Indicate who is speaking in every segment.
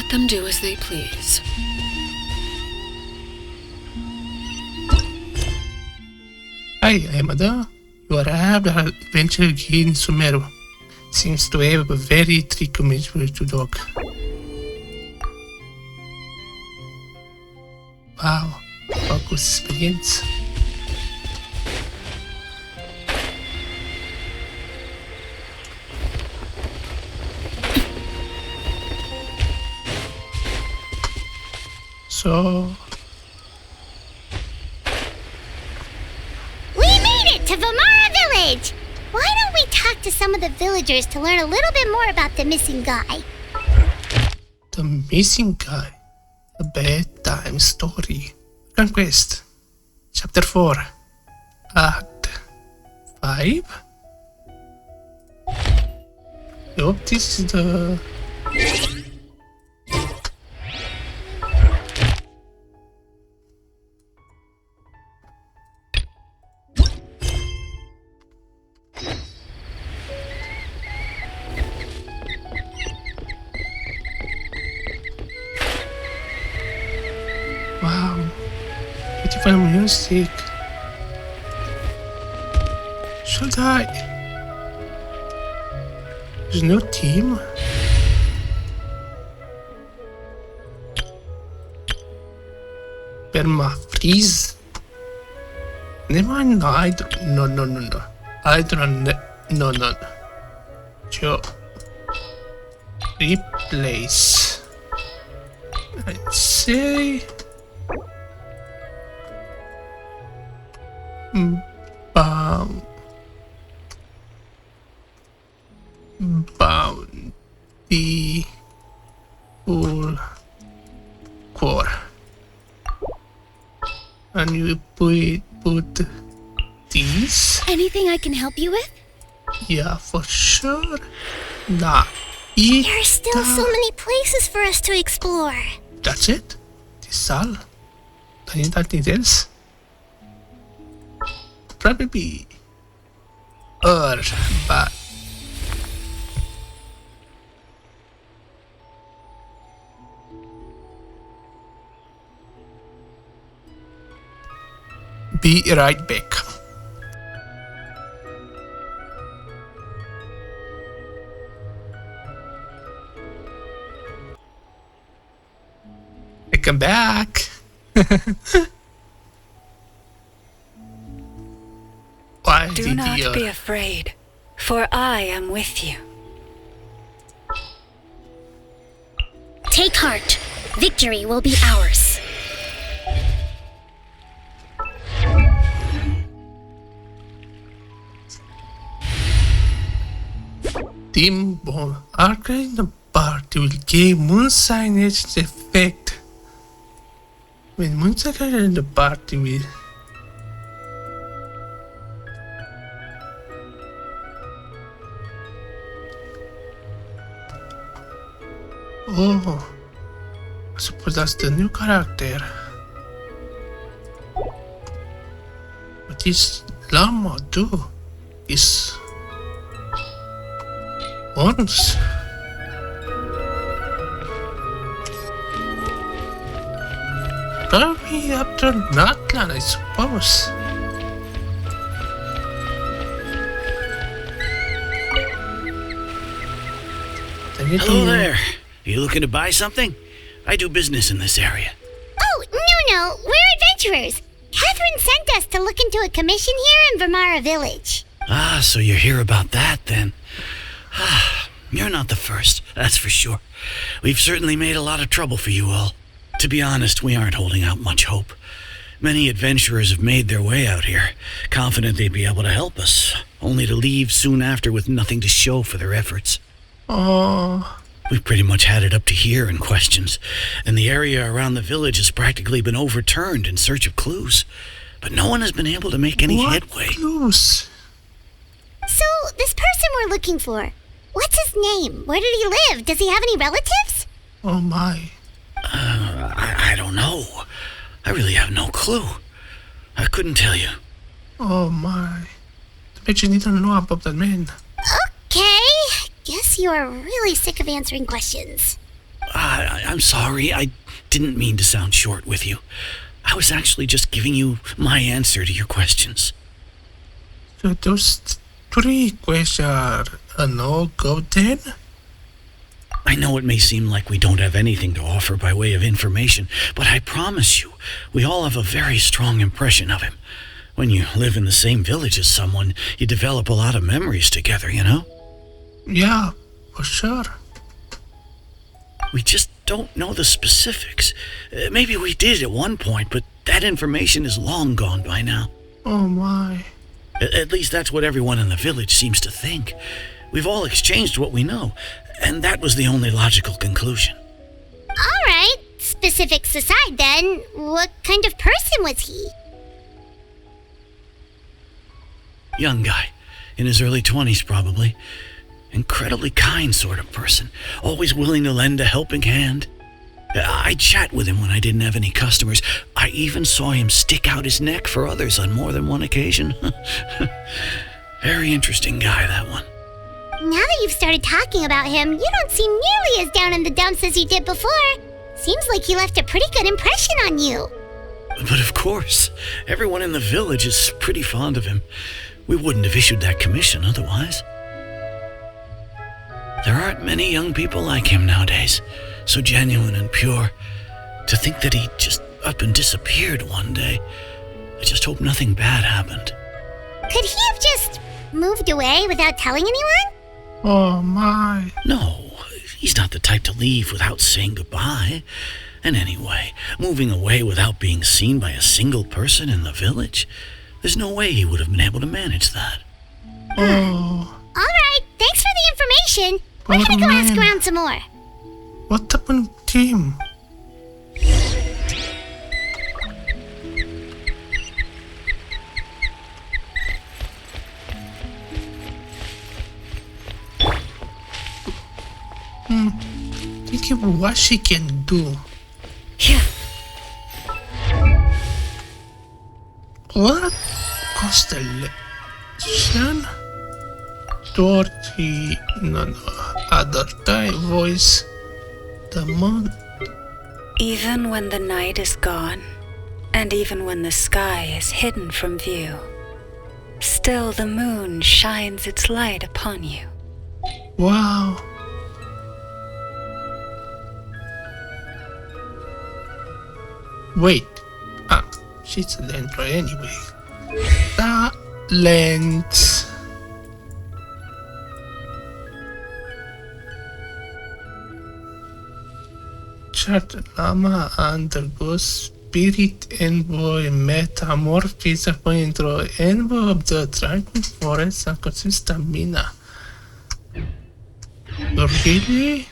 Speaker 1: Let them do as they please.
Speaker 2: Hi, Amada. You arrived at adventure in Sumeru. Seems to have a very tricky commitment to dog. Wow, focus experience. So
Speaker 3: we made it to Vamara Village! Why don't we talk to some of the villagers to learn a little bit more about the missing guy?
Speaker 2: the missing guy. A bedtime story. Conquest. Chapter 4. Act 5. I hope this is the... Wow. Beautiful music. Should I? There's no team. Perma freeze. Never mind. No, I don't. No. I don't. No. Joe. Replace. I'd say. Bounty full core, and you put these.
Speaker 3: Anything I can help you with?
Speaker 2: Yeah, for sure. Nah, eat.
Speaker 3: There are still so many places for us to explore.
Speaker 2: That's it. This all. I need nothing else. Probably. But. Be right back. Welcome back. Why
Speaker 1: Do not be afraid, for I am with you.
Speaker 3: Take heart. Victory will be ours.
Speaker 2: Team Bomb Archon in the party will gain moon signage effect. When moon signage in the party will. Oh, I suppose that's the new character. What is Llama do? Is horns. Probably after Natlan, I suppose.
Speaker 4: Hello there. You looking to buy something? I do business in this area.
Speaker 3: Oh, no. We're adventurers. Catherine sent us to look into a commission here in Vamara Village.
Speaker 4: Ah, so you're here about that then. You're not the first, that's for sure. We've certainly made a lot of trouble for you all. To be honest, we aren't holding out much hope. Many adventurers have made their way out here, confident they'd be able to help us, only to leave soon after with nothing to show for their efforts.
Speaker 2: Oh.
Speaker 4: We've pretty much had it up to here in questions, and the area around the village has practically been overturned in search of clues. But no one has been able to make any headway.
Speaker 2: Clues?
Speaker 3: So, this person we're looking for, what's his name? Where did he live? Does he have any relatives?
Speaker 2: Oh my.
Speaker 4: I don't know. I really have no clue. I couldn't tell you.
Speaker 2: Oh my. The bet you need to know about that man.
Speaker 3: Okay. Guess you are really sick of answering questions.
Speaker 4: I'm sorry. I didn't mean to sound short with you. I was actually just giving you my answer to your questions.
Speaker 2: So those 3 questions are a no-go then?
Speaker 4: I know it may seem like we don't have anything to offer by way of information, but I promise you, we all have a very strong impression of him. When you live in the same village as someone, you develop a lot of memories together, you know?
Speaker 2: Yeah, for sure.
Speaker 4: We just don't know the specifics. Maybe we did at one point, but that information is long gone by now.
Speaker 2: Oh my.
Speaker 4: At least that's what everyone in the village seems to think. We've all exchanged what we know, and that was the only logical conclusion.
Speaker 3: All right, specifics aside then, what kind of person was he?
Speaker 4: Young guy, in his early 20s probably. Incredibly kind sort of person, always willing to lend a helping hand. I'd chat with him when I didn't have any customers. I even saw him stick out his neck for others on more than one occasion. Very interesting guy, that one.
Speaker 3: Now that you've started talking about him, you don't seem nearly as down in the dumps as you did before. Seems like he left a pretty good impression on you.
Speaker 4: But of course, everyone in the village is pretty fond of him. We wouldn't have issued that commission otherwise. There aren't many young people like him nowadays, so genuine and pure. To think that he just up and disappeared one day, I just hope nothing bad happened.
Speaker 3: Could he have just moved away without telling anyone?
Speaker 2: Oh my.
Speaker 4: No, he's not the type to leave without saying goodbye. And anyway, moving away without being seen by a single person in the village, there's no way he would have been able to manage that.
Speaker 2: Oh.
Speaker 3: All right, thanks for the information. We're gonna go ask around some more.
Speaker 2: What happened to him? Think of what she can do.
Speaker 1: Yeah.
Speaker 2: What constellation? Dorothy, no, other time voice. The moon.
Speaker 1: Even when the night is gone, and even when the sky is hidden from view, still the moon shines its light upon you.
Speaker 2: Wow. Wait. She's a Lendra anyway. Talent. Chart Lama undergoes spirit envoy metamorphosis pentru envoy of the tranquil forest and consistent mina. Really?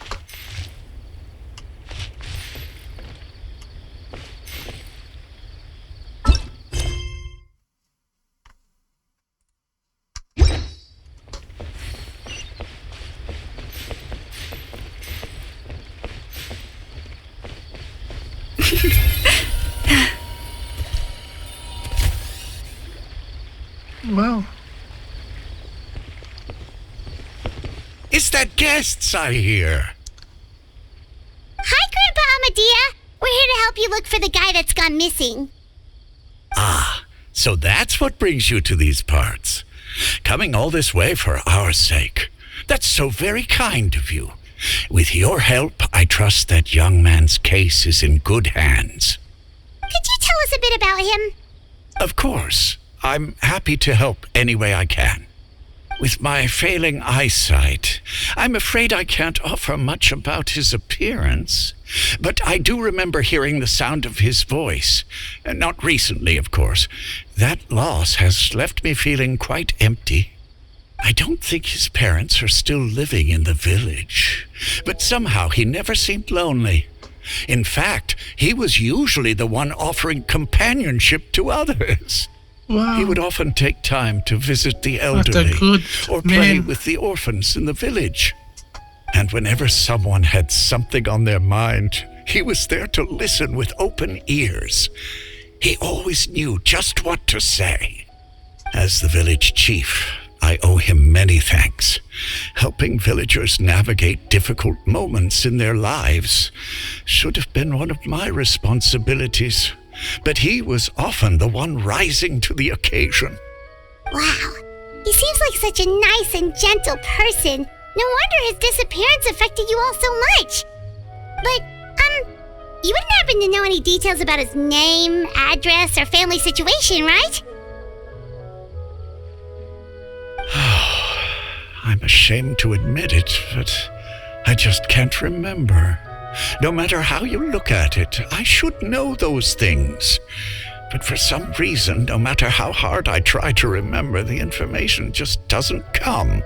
Speaker 2: Well,
Speaker 5: It's the guests I hear.
Speaker 3: Hi, Grandpa Amadea. We're here to help you look for the guy that's gone missing.
Speaker 5: So that's what brings you to these parts. Coming all this way for our sake. That's so very kind of you. With your help, I trust that young man's case is in good hands.
Speaker 3: Could you tell us a bit about him?
Speaker 5: Of course. I'm happy to help any way I can. With my failing eyesight, I'm afraid I can't offer much about his appearance. But I do remember hearing the sound of his voice. Not recently, of course. That loss has left me feeling quite empty. I don't think his parents are still living in the village. But somehow he never seemed lonely. In fact, he was usually the one offering companionship to others.
Speaker 2: wow.
Speaker 5: He would often take time to visit the elderly
Speaker 2: good
Speaker 5: or play
Speaker 2: man.
Speaker 5: with the orphans in the village. And whenever someone had something on their mind, he was there to listen with open ears. He always knew just what to say. As the village chief, I owe him many thanks. Helping villagers navigate difficult moments in their lives should have been one of my responsibilities, but he was often the one rising to the occasion.
Speaker 3: Wow. He seems like such a nice and gentle person. No wonder his disappearance affected you all so much. But, you wouldn't happen to know any details about his name, address, or family situation, right?
Speaker 5: I'm ashamed to admit it, but I just can't remember. No matter how you look at it, I should know those things. But for some reason, no matter how hard I try to remember, the information just doesn't come.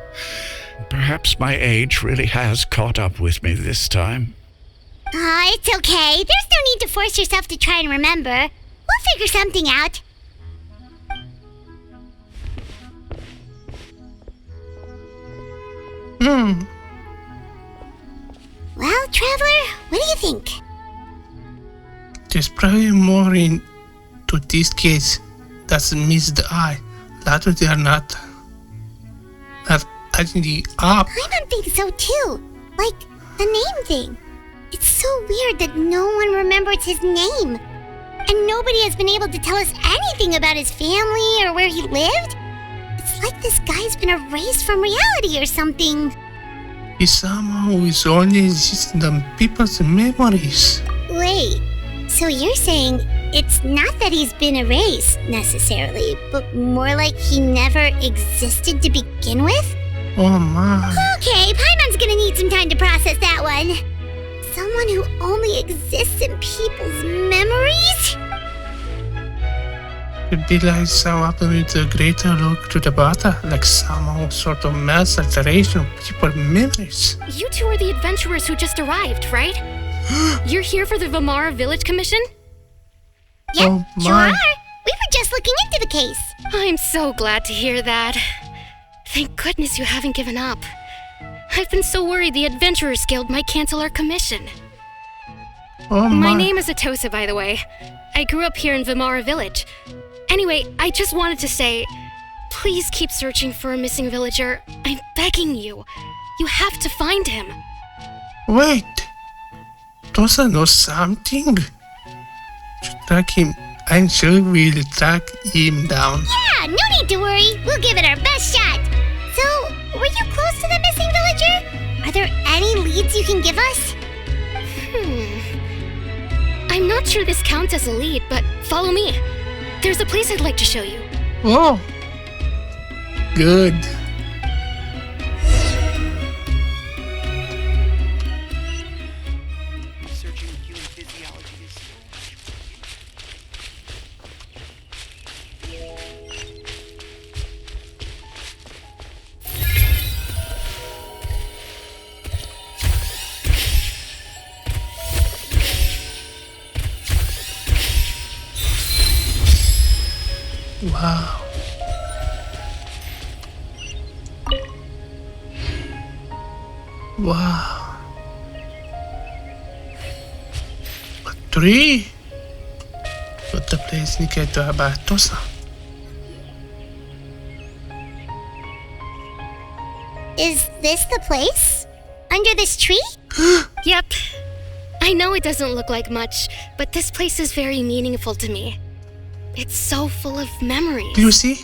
Speaker 5: Perhaps my age really has caught up with me this time.
Speaker 3: It's okay. There's no need to force yourself to try and remember. We'll figure something out. Well, Traveler, what do you think?
Speaker 2: There's probably more into this case that's missed the eye. That they are not adding the up.
Speaker 3: I don't think so too. Like, the name thing. It's so weird that no one remembers his name. And nobody has been able to tell us anything about his family or where he lived. It's like this guy's been erased from reality or something.
Speaker 2: He's someone who is only existing in people's memories.
Speaker 3: Wait, so you're saying it's not that he's been erased, necessarily, but more like he never existed to begin with?
Speaker 2: Oh my.
Speaker 3: Okay, Paimon's gonna need some time to process that one. Someone who only exists in people's memories?
Speaker 2: It'd be like someone with a greater look to the bottom, like some sort of mass alteration of people's memories.
Speaker 6: You two are the adventurers who just arrived, right? You're here for the Vamara Village Commission?
Speaker 3: Yep,
Speaker 2: Oh
Speaker 3: sure
Speaker 2: my.
Speaker 3: are. We were just looking into the case.
Speaker 6: I'm so glad to hear that. Thank goodness you haven't given up. I've been so worried the Adventurers Guild might cancel our commission.
Speaker 2: Oh
Speaker 6: My
Speaker 2: my.
Speaker 6: name is Atosa, by the way. I grew up here in Vamara Village. Anyway, I just wanted to say, please keep searching for a missing villager. I'm begging you. You have to find him.
Speaker 2: Wait. Tosa knows something? To track him. I'm sure we'll track him down.
Speaker 3: Yeah, no need to worry. We'll give it our best shot. So, were you close to the missing villager? Are there any leads you can give us?
Speaker 6: I'm not sure this counts as a lead, but follow me. There's a place I'd like to show you.
Speaker 2: Oh. Good. Wow. Wow. A tree? What the place indicator about Tosa?
Speaker 3: Is this the place? Under this tree?
Speaker 6: Yep. I know it doesn't look like much, but this place is very meaningful to me. It's so full of memories.
Speaker 2: Do you see?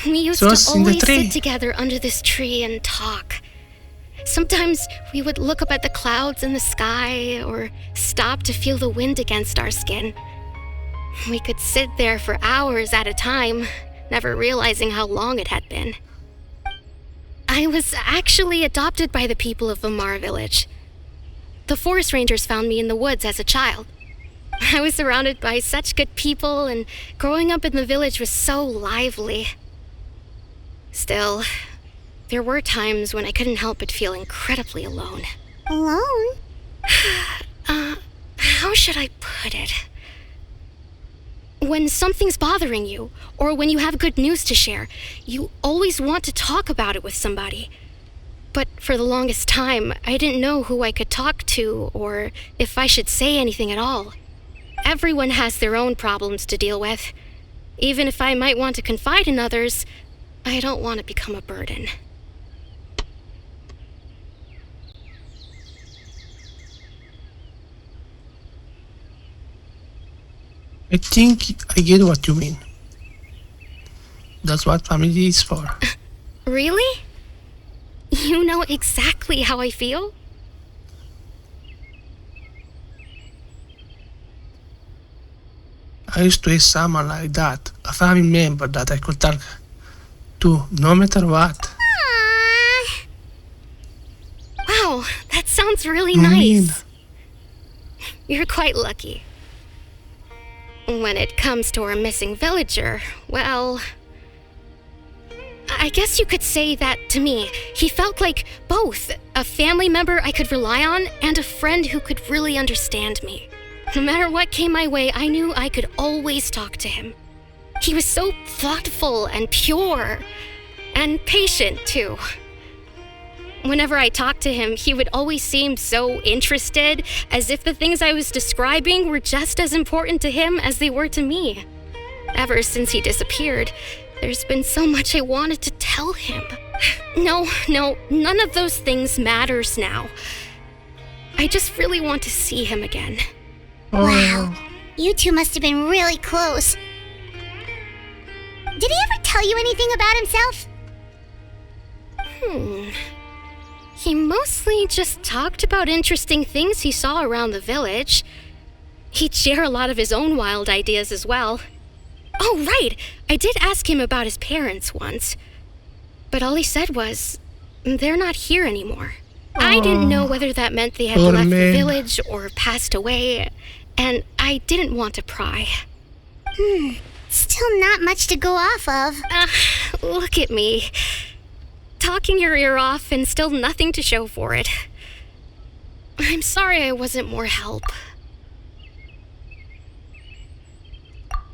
Speaker 6: We used
Speaker 2: So
Speaker 6: to
Speaker 2: it's in the
Speaker 6: always
Speaker 2: tree.
Speaker 6: sit together under this tree and talk. Sometimes we would look up at the clouds in the sky or stop to feel the wind against our skin. We could sit there for hours at a time, never realizing how long it had been. I was actually adopted by the people of Vamara Village. The forest rangers found me in the woods as a child. I was surrounded by such good people, and growing up in the village was so lively. Still, there were times when I couldn't help but feel incredibly alone.
Speaker 3: Alone?
Speaker 6: How should I put it? When something's bothering you, or when you have good news to share, you always want to talk about it with somebody. But for the longest time, I didn't know who I could talk to, or if I should say anything at all. Everyone has their own problems to deal with. Even if I might want to confide in others, I don't want to become a burden.
Speaker 2: I think I get what you mean. That's what family is for.
Speaker 6: Really? You know exactly how I feel?
Speaker 2: I used to have someone like that, a family member that I could talk to no matter what.
Speaker 3: Aww.
Speaker 6: Wow, that sounds really
Speaker 2: I mean,
Speaker 6: nice. You're quite lucky. When it comes to our missing villager, well, I guess you could say that to me. He felt like both a family member I could rely on and a friend who could really understand me. No matter what came my way, I knew I could always talk to him. He was so thoughtful and pure, and patient too. Whenever I talked to him, he would always seem so interested, as if the things I was describing were just as important to him as they were to me. Ever since he disappeared, there's been so much I wanted to tell him. No, none of those things matters now. I just really want to see him again.
Speaker 3: Wow. You two must have been really close. Did he ever tell you anything about himself?
Speaker 6: He mostly just talked about interesting things he saw around the village. He'd share a lot of his own wild ideas as well. Oh, right! I did ask him about his parents once. But all he said was, they're not here anymore. I didn't know whether that meant they had left the village or passed away, and I didn't want to pry.
Speaker 3: Still not much to go off of.
Speaker 6: Look at me. Talking your ear off and still nothing to show for it. I'm sorry I wasn't more help.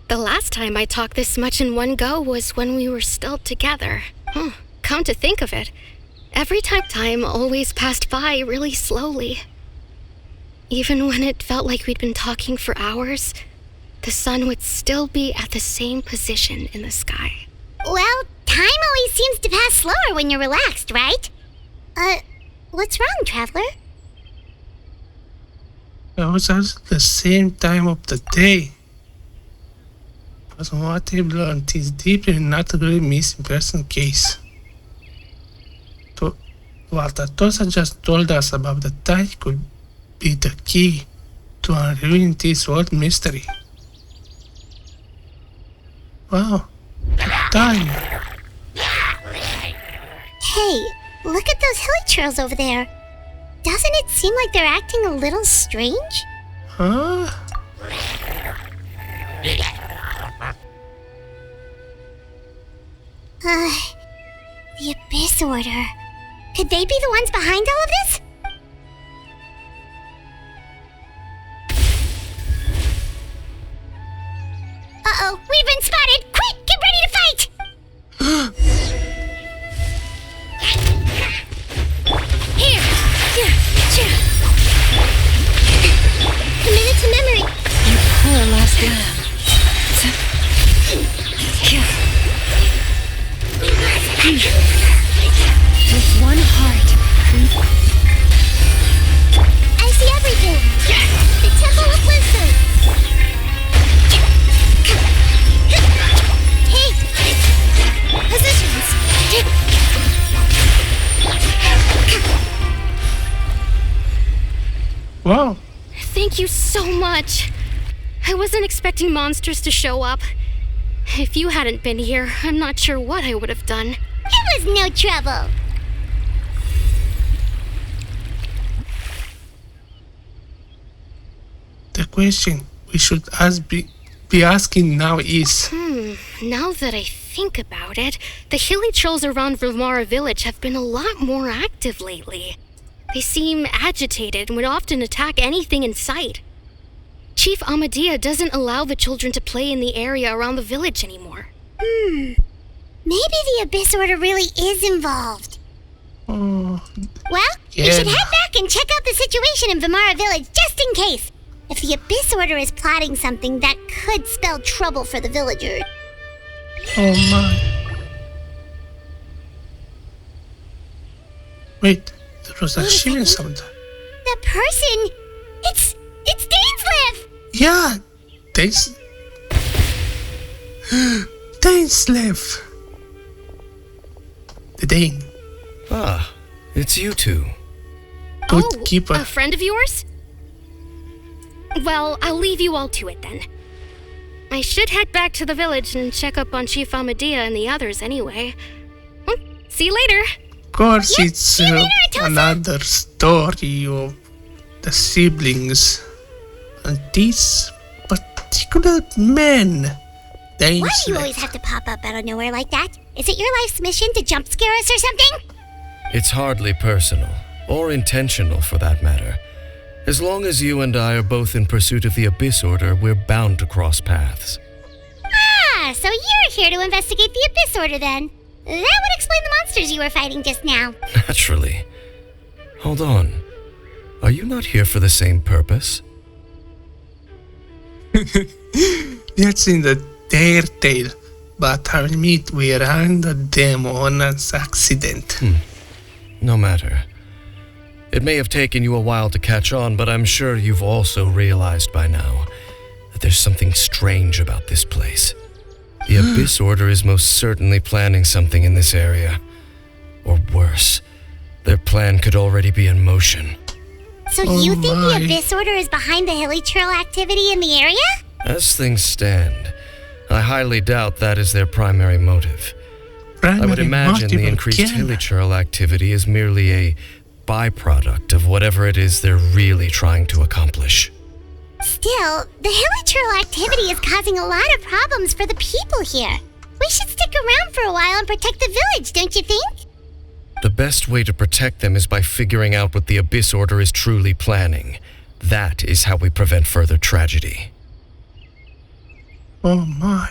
Speaker 6: The last time I talked this much in one go was when we were still together. Come to think of it, every time always passed by really slowly. Even when it felt like we'd been talking for hours, the sun would still be at the same position in the sky.
Speaker 3: Well, time always seems to pass slower when you're relaxed, right? What's wrong, Traveler?
Speaker 2: It was at the same time of the day. Because what I've learned is deeply not a really missing person case. What Atosa just told us about the time could be the key to unveiling this old mystery. Wow, time.
Speaker 3: Hey, look at those hilly trails over there. Doesn't it seem like they're acting a little strange?
Speaker 2: Huh?
Speaker 3: The Abyss Order. Could they be the ones behind all of this? Uh-oh, we've been spotted! Quick, get ready to fight! Here! Commit it to memory!
Speaker 1: Your poor last lamb. With one heart.
Speaker 3: I see everything! The Temple of Wisdom! Hey! Positions!
Speaker 2: Wow.
Speaker 6: Thank you so much. I wasn't expecting monsters to show up. If you hadn't been here, I'm not sure what I would have done.
Speaker 3: It was no trouble!
Speaker 2: The question we should be asking now is...
Speaker 6: Now that I think about it, the hilly trolls around Vimara village have been a lot more active lately. They seem agitated and would often attack anything in sight. Chief Amadea doesn't allow the children to play in the area around the village anymore.
Speaker 3: Maybe the Abyss Order really is involved.
Speaker 2: Oh,
Speaker 3: Well, we
Speaker 2: Yeah.
Speaker 3: should head back and check out the situation in Vimara village just in case. If the Abyss Order is plotting something that could spell trouble for the villagers.
Speaker 2: oh my. Wait, there was a
Speaker 3: Wait a
Speaker 2: shilling
Speaker 3: second.
Speaker 2: sound.
Speaker 3: The person... It's Dainslev!
Speaker 2: Yeah, Danes... Dainslev! The Dane.
Speaker 7: Ah, it's you two.
Speaker 2: Good
Speaker 6: Oh,
Speaker 2: keeper.
Speaker 6: a friend of yours? Well, I'll leave you all to it then. I should head back to the village and check up on Chief Amadea and the others anyway. See you later.
Speaker 2: Of course,
Speaker 3: Yep,
Speaker 2: it's
Speaker 3: see you later, Atosa.
Speaker 2: another story of the siblings. And these particular men.
Speaker 3: Why do you
Speaker 2: Dainslev.
Speaker 3: always have to pop up out of nowhere like that? Is it your life's mission to jump scare us or something?
Speaker 7: It's hardly personal, or intentional for that matter. As long as you and I are both in pursuit of the Abyss Order, we're bound to cross paths.
Speaker 3: Ah, so you're here to investigate the Abyss Order then. That would explain the monsters you were fighting just now.
Speaker 7: Naturally. Hold on. Are you not here for the same purpose?
Speaker 2: That's in the Dare Tale. But I'll admit we ran the demo on an accident.
Speaker 7: No matter. It may have taken you a while to catch on, but I'm sure you've also realized by now that there's something strange about this place. The Abyss Order is most certainly planning something in this area. Or worse, their plan could already be in motion.
Speaker 3: So
Speaker 2: Oh
Speaker 3: you think
Speaker 2: my.
Speaker 3: the Abyss Order is behind the Hilly Trail activity in the area?
Speaker 7: As things stand, I highly doubt that is their primary motive. I would imagine the increased hilichurl activity is merely a byproduct of whatever it is they're really trying to accomplish.
Speaker 3: Still, the Hilly Trail activity is causing a lot of problems for the people here. We should stick around for a while and protect the village, don't you think?
Speaker 7: The best way to protect them is by figuring out what the Abyss Order is truly planning. That is how we prevent further tragedy.
Speaker 2: Oh my.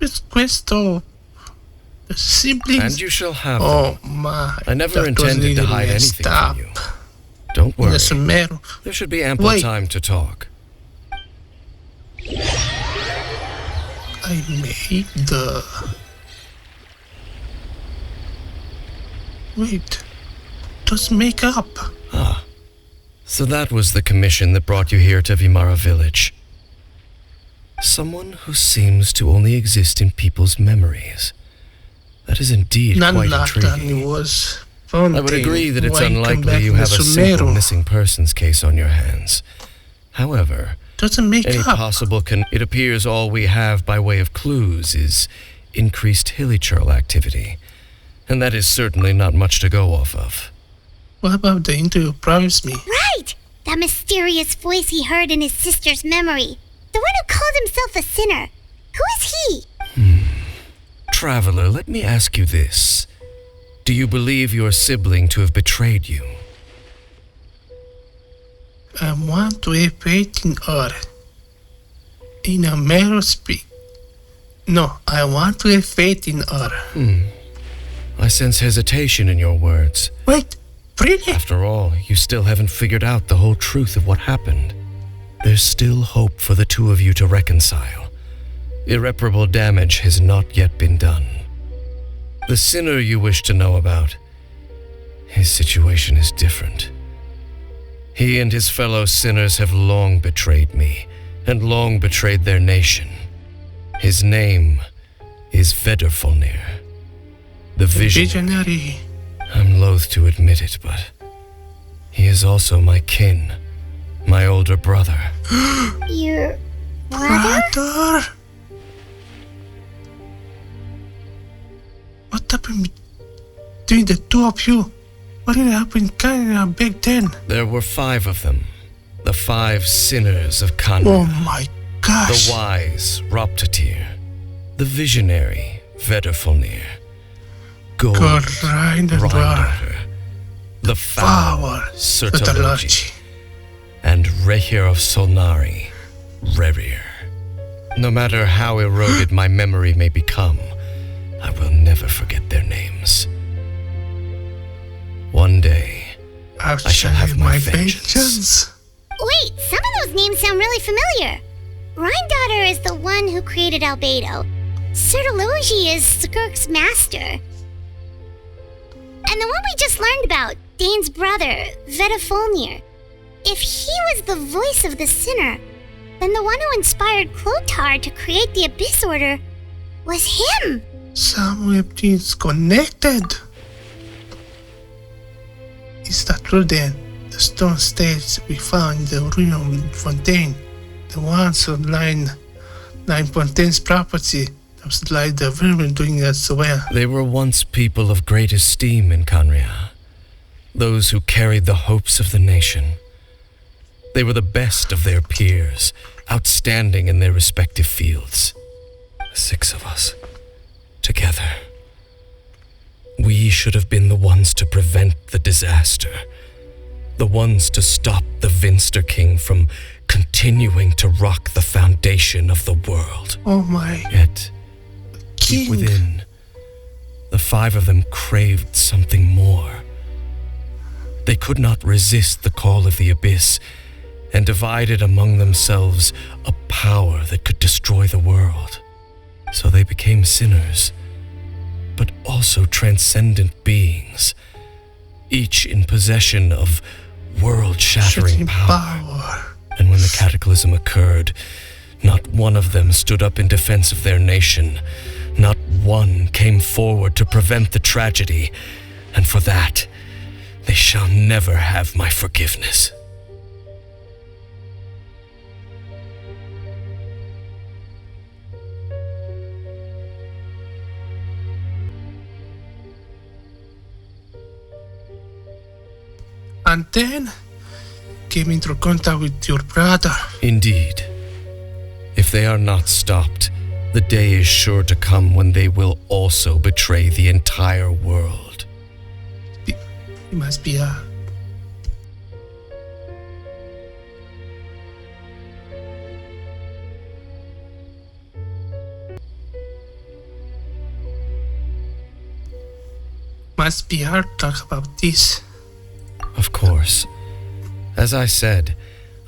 Speaker 2: This quest of the siblings.
Speaker 7: And you shall have
Speaker 2: Oh
Speaker 7: them.
Speaker 2: my.
Speaker 7: I never
Speaker 2: that
Speaker 7: intended to
Speaker 2: was
Speaker 7: hide
Speaker 2: really
Speaker 7: anything
Speaker 2: messed up.
Speaker 7: from you. Don't worry.
Speaker 2: Yes, Mero.
Speaker 7: There should be ample
Speaker 2: Wait.
Speaker 7: time to talk.
Speaker 2: I made the. Wait. Just make up.
Speaker 7: So that was the commission that brought you here to Vimara Village. Someone who seems to only exist in people's memories. That is indeed quite
Speaker 2: Nanlatan
Speaker 7: intriguing.
Speaker 2: was.
Speaker 7: I would agree that it's unlikely you have a simple missing persons case on your hands. However,
Speaker 2: Doesn't make
Speaker 7: any
Speaker 2: up.
Speaker 7: possible it appears all we have by way of clues is increased hilichurl activity. And that is certainly not much to go off of.
Speaker 2: What about the intro you promised me?
Speaker 3: Right! That mysterious voice he heard in his sister's memory. The one who called himself a sinner. Who is he?
Speaker 7: Traveler, let me ask you this. Do you believe your sibling to have betrayed you?
Speaker 2: I want to have faith in her. In a Mero speak. No, I want to have faith in her.
Speaker 7: I sense hesitation in your words.
Speaker 2: Wait, really?
Speaker 7: After all, you still haven't figured out the whole truth of what happened. There's still hope for the two of you to reconcile. Irreparable damage has not yet been done. The sinner you wish to know about, his situation is different. He and his fellow sinners have long betrayed me, and long betrayed their nation. His name is Vedderfolnir, the Visionary.
Speaker 2: Visionary.
Speaker 7: I'm loath to admit it, but he is also my kin, my older brother.
Speaker 3: Your brother?
Speaker 2: Brother? What happened between the two of you? What did happen in Canada back then?
Speaker 7: There were 5 of them, the 5 sinners of
Speaker 2: Oh
Speaker 7: Canada.
Speaker 2: my gosh.
Speaker 7: The wise, Roptatir. The visionary, Vedderfolnir. Gold,
Speaker 2: Grind and roar.
Speaker 7: Rheindotter. The foul,
Speaker 2: Power.
Speaker 7: Sertologi. And Rehir of Solnari, Rerir. No matter how eroded my memory may become, I will never forget their names. One day,
Speaker 2: I
Speaker 7: shall have my vengeance.
Speaker 3: Wait, some of those names sound really familiar. Rheindotter is the one who created Albedo. Sertologi is Skirk's master. And the one we just learned about, Dane's brother, Vedafulnir. If he was the voice of the sinner, then the one who inspired Clothar to create the Abyss Order was him.
Speaker 2: Some webtoons connected. Is that true then? The stone staves we found in the ruin fontaine, the ones on line Fontaine's property, those like the women doing that so well.
Speaker 7: They were once people of great esteem in Canria, those who carried the hopes of the nation. They were the best of their peers, outstanding in their respective fields. 6 of us, together. We should have been the ones to prevent the disaster. The ones to stop the Vinster King from continuing to rock the foundation of the world.
Speaker 2: Oh my.
Speaker 7: Yet,
Speaker 2: King.
Speaker 7: deep within, the 5 of them craved something more. They could not resist the call of the Abyss, and divided among themselves a power that could destroy the world. So they became sinners, but also transcendent beings, each in possession of world-shattering power. And when the cataclysm occurred, not one of them stood up in defense of their nation. Not one came forward to prevent the tragedy, and for that, they shall never have my forgiveness.
Speaker 2: And then came into contact with your brother.
Speaker 7: Indeed. If they are not stopped, the day is sure to come when they will also betray the entire world.
Speaker 2: It must be a... Must be hard to talk about this.
Speaker 7: Of course. As I said,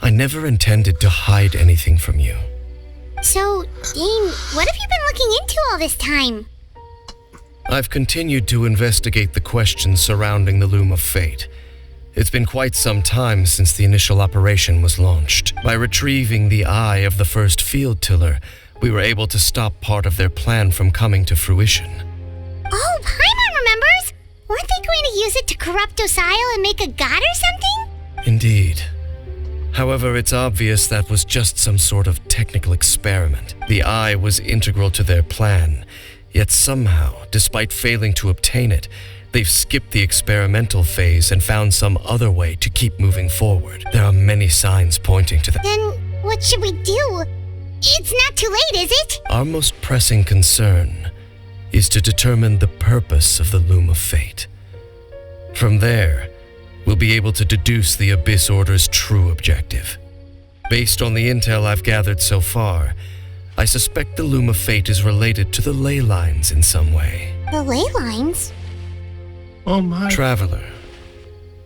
Speaker 7: I never intended to hide anything from you.
Speaker 3: So, Dane, what have you been looking into all this time?
Speaker 7: I've continued to investigate the questions surrounding the Loom of Fate. It's been quite some time since the initial operation was launched. By retrieving the eye of the first field tiller, we were able to stop part of their plan from coming to fruition.
Speaker 3: Oh, Paimon remembers! Weren't they going to use it to corrupt Docile and make a god or something?
Speaker 7: Indeed. However, it's obvious that was just some sort of technical experiment. The eye was integral to their plan, yet somehow, despite failing to obtain it, they've skipped the experimental phase and found some other way to keep moving forward. There are many signs pointing to that.
Speaker 3: Then, what should we do? It's not too late, is it?
Speaker 7: Our most pressing concern is to determine the purpose of the Loom of Fate. From there, we'll be able to deduce the Abyss Order's true objective. Based on the intel I've gathered so far, I suspect the Loom of Fate is related to the ley lines in some way.
Speaker 3: The ley lines?
Speaker 2: Oh my.
Speaker 7: Traveler,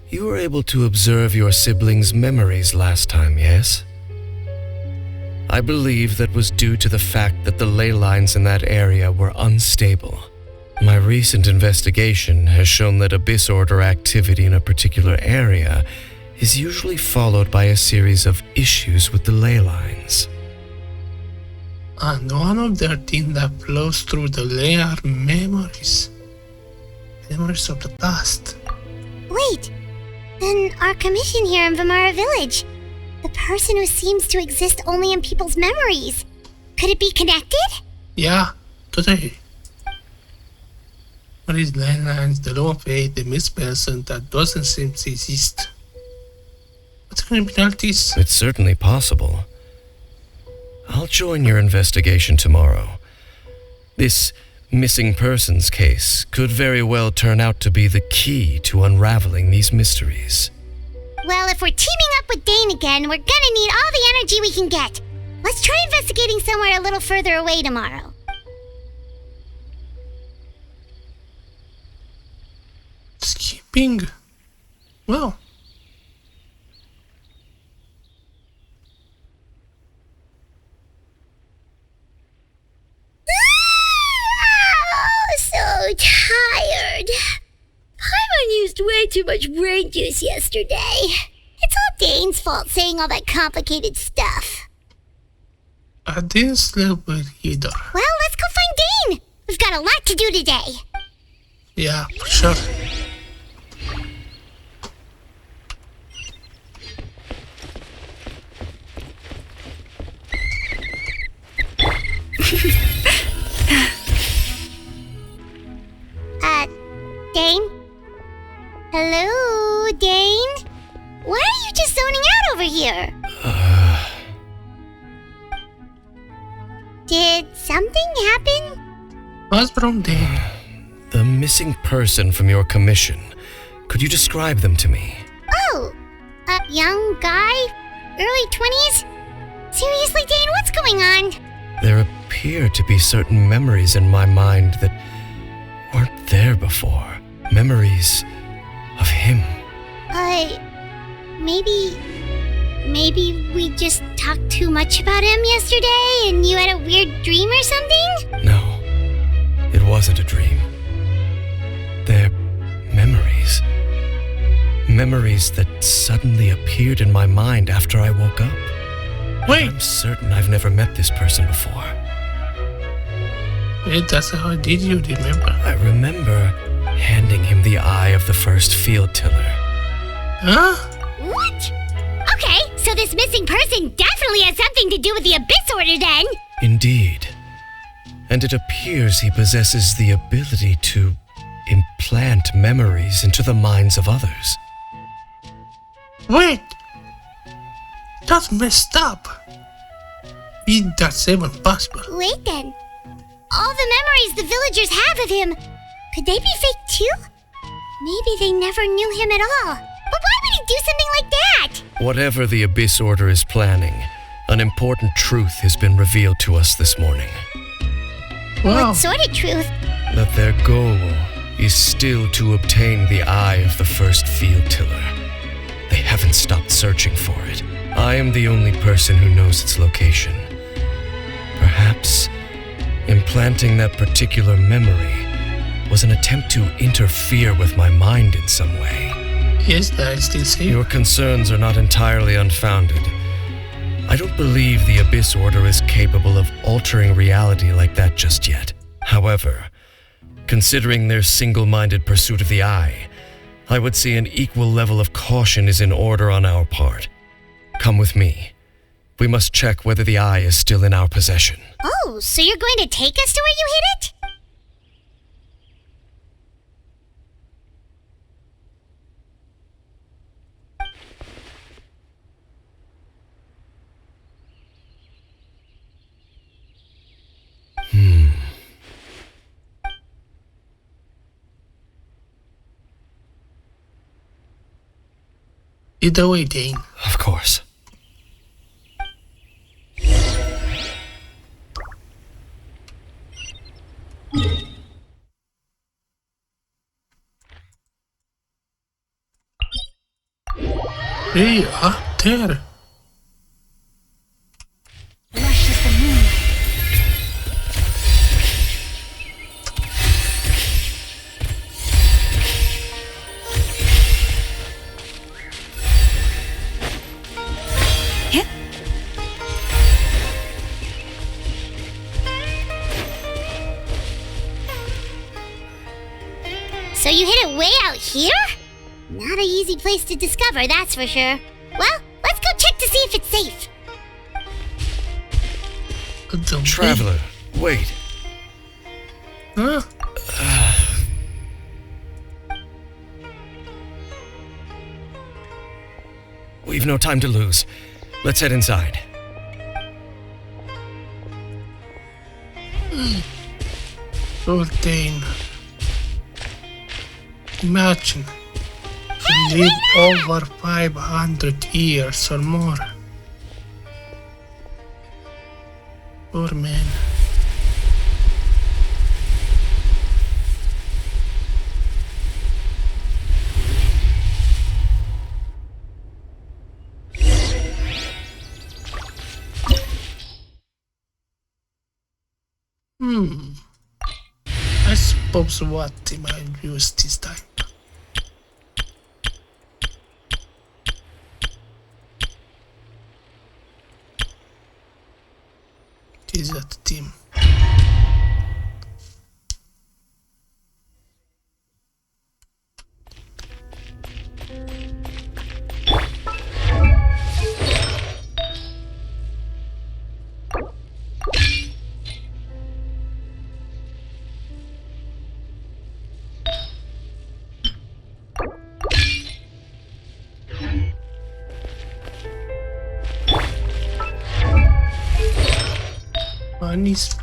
Speaker 7: you were able to observe your siblings' memories last time, yes? I believe that was due to the fact that the ley lines in that area were unstable. My recent investigation has shown that Abyss Order activity in a particular area is usually followed by a series of issues with the ley lines.
Speaker 2: And one of their things that flows through the layer are memories. Memories of the past.
Speaker 3: Wait, then our commission here in Vimara Village, the person who seems to exist only in people's memories, could it be connected?
Speaker 2: Yeah, today. What is landlines, the Loom of Fate, the missed person that doesn't seem to exist? What's criminalities?
Speaker 7: It's certainly possible. I'll join your investigation tomorrow. This missing persons case could very well turn out to be the key to unraveling these mysteries.
Speaker 3: Well, if we're teaming up with Dane again, we're gonna need all the energy we can get. Let's try investigating somewhere a little further away tomorrow.
Speaker 2: Skipping? Well.
Speaker 3: Oh, so tired. too much brain juice yesterday. It's all Dane's fault saying all that complicated stuff.
Speaker 2: I didn't sleep well either.
Speaker 3: Well, let's go find Dane. We've got a lot to do today.
Speaker 2: Yeah, for sure.
Speaker 3: Dane? Hello, Dane? Why are you just zoning out over here? Did something happen?
Speaker 2: What's wrong, Dane?
Speaker 7: The missing person from your commission. Could you describe them to me?
Speaker 3: Oh, a young guy? Early 20s? Seriously, Dane, what's going on?
Speaker 7: There appear to be certain memories in my mind that weren't there before. Memories of him.
Speaker 3: Maybe we just talked too much about him yesterday and you had a weird dream or something?
Speaker 7: No, it wasn't a dream. They're memories. Memories that suddenly appeared in my mind after I woke up.
Speaker 2: Wait,
Speaker 7: I'm certain I've never met this person before.
Speaker 2: wait, that's how did you remember?
Speaker 7: I remember handing him the eye of the first field tiller.
Speaker 2: Huh?
Speaker 3: What? Okay, so this missing person definitely has something to do with the Abyss Order then.
Speaker 7: Indeed. And it appears he possesses the ability to implant memories into the minds of others.
Speaker 2: Wait! That's messed up. That's even possible.
Speaker 3: Wait then. All the memories the villagers have of him, could they be fake too? Maybe they never knew him at all. But why would he do something like that?
Speaker 7: Whatever the Abyss Order is planning, an important truth has been revealed to us this morning.
Speaker 2: Wow.
Speaker 3: What sort of truth?
Speaker 7: That their goal is still to obtain the eye of the first field tiller. They haven't stopped searching for it. I am the only person who knows its location. Perhaps implanting that particular memory was an attempt to interfere with my mind in some way.
Speaker 2: Yes, I still say.
Speaker 7: Your concerns are not entirely unfounded. I don't believe the Abyss Order is capable of altering reality like that just yet. However, considering their single-minded pursuit of the eye, I would say an equal level of caution is in order on our part. Come with me. We must check whether the eye is still in our possession.
Speaker 3: Oh, so you're going to take us to where you hid it?
Speaker 2: Either way, Dane.
Speaker 7: Of course.
Speaker 2: Hey, there.
Speaker 1: Lush as the moon. Hip.
Speaker 3: So you hid it way out here? Not an easy place to discover, that's for sure. Well, let's go check to see if it's safe.
Speaker 7: Traveler, wait.
Speaker 2: Huh?
Speaker 7: We've no time to lose. Let's head inside.
Speaker 2: Oh, Dane. Imagine. You live over 500 years or more. Poor man. I suppose what am I use this time? He's at the team. Bunnies.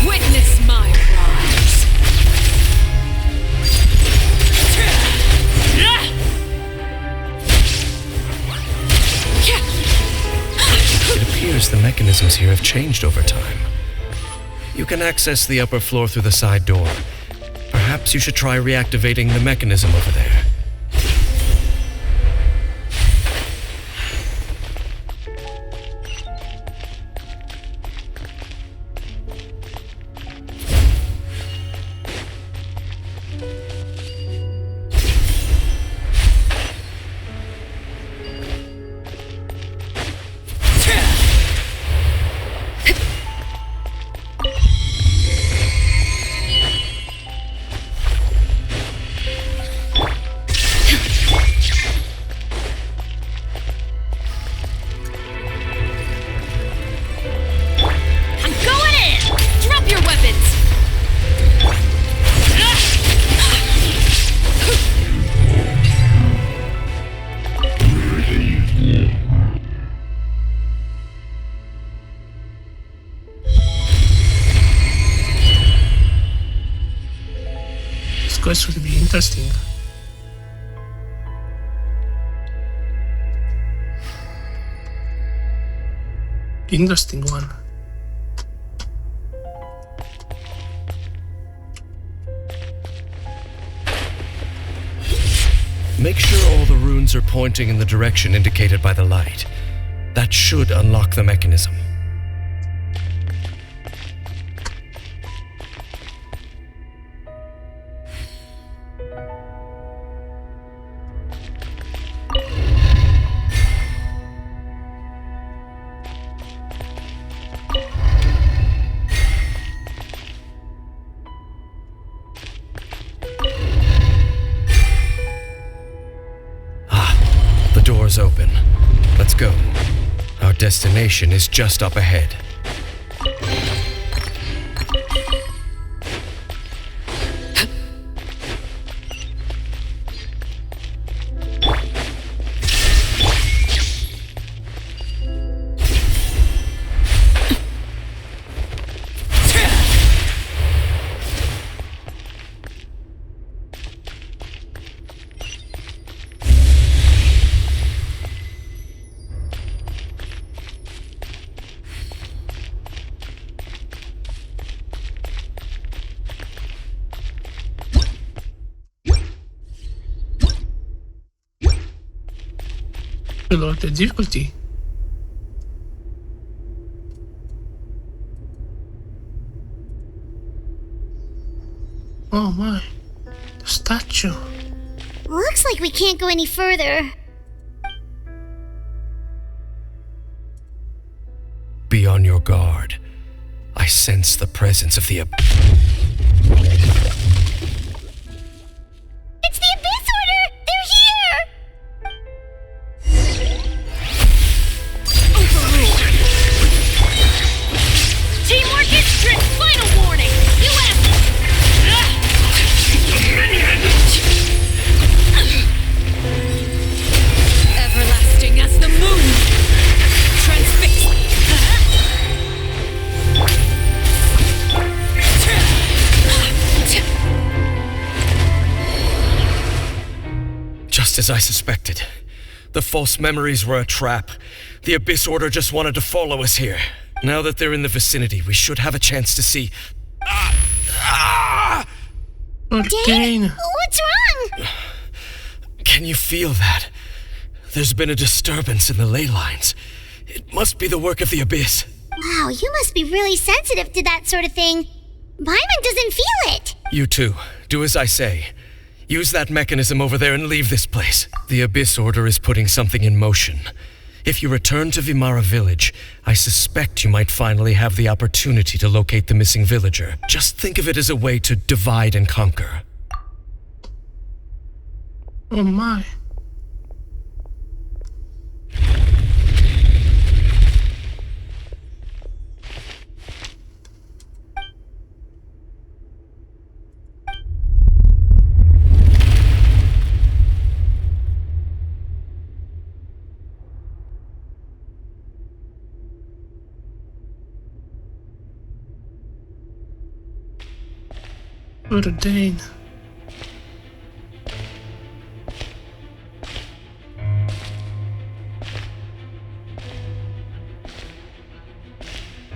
Speaker 8: Witness my rise.
Speaker 7: It appears the mechanisms here have changed over time. You can access the upper floor through the side door. Perhaps you should try reactivating the mechanism over there.
Speaker 2: This would be interesting. Interesting one.
Speaker 7: Make sure all the runes are pointing in the direction indicated by the light. That should unlock the mechanism. Doors open. Let's go. Our destination is just up ahead.
Speaker 2: Below the difficulty. Oh my, the statue.
Speaker 3: Looks like we can't go any further.
Speaker 7: on your guard. I sense the presence of the
Speaker 3: It's the Abyss Order! They're here!
Speaker 8: Teamwork is strict. Final warning. U.S. Everlasting as the moon. Transfix.
Speaker 7: Just as I suspected. The false memories were a trap. The Abyss Order just wanted to follow us here. Now that they're in the vicinity, we should have a chance to see.
Speaker 2: Dane!
Speaker 3: What's wrong?
Speaker 7: Can you feel that? There's been a disturbance in the ley lines. It must be the work of the Abyss.
Speaker 3: Wow, you must be really sensitive to that sort of thing. Paimon doesn't feel it.
Speaker 7: You too. Do as I say. Use that mechanism over there and leave this place. The Abyss Order is putting something in motion. If you return to Vimara Village, I suspect you might finally have the opportunity to locate the missing villager. Just think of it as a way to divide and conquer.
Speaker 2: Oh my. What a Dane.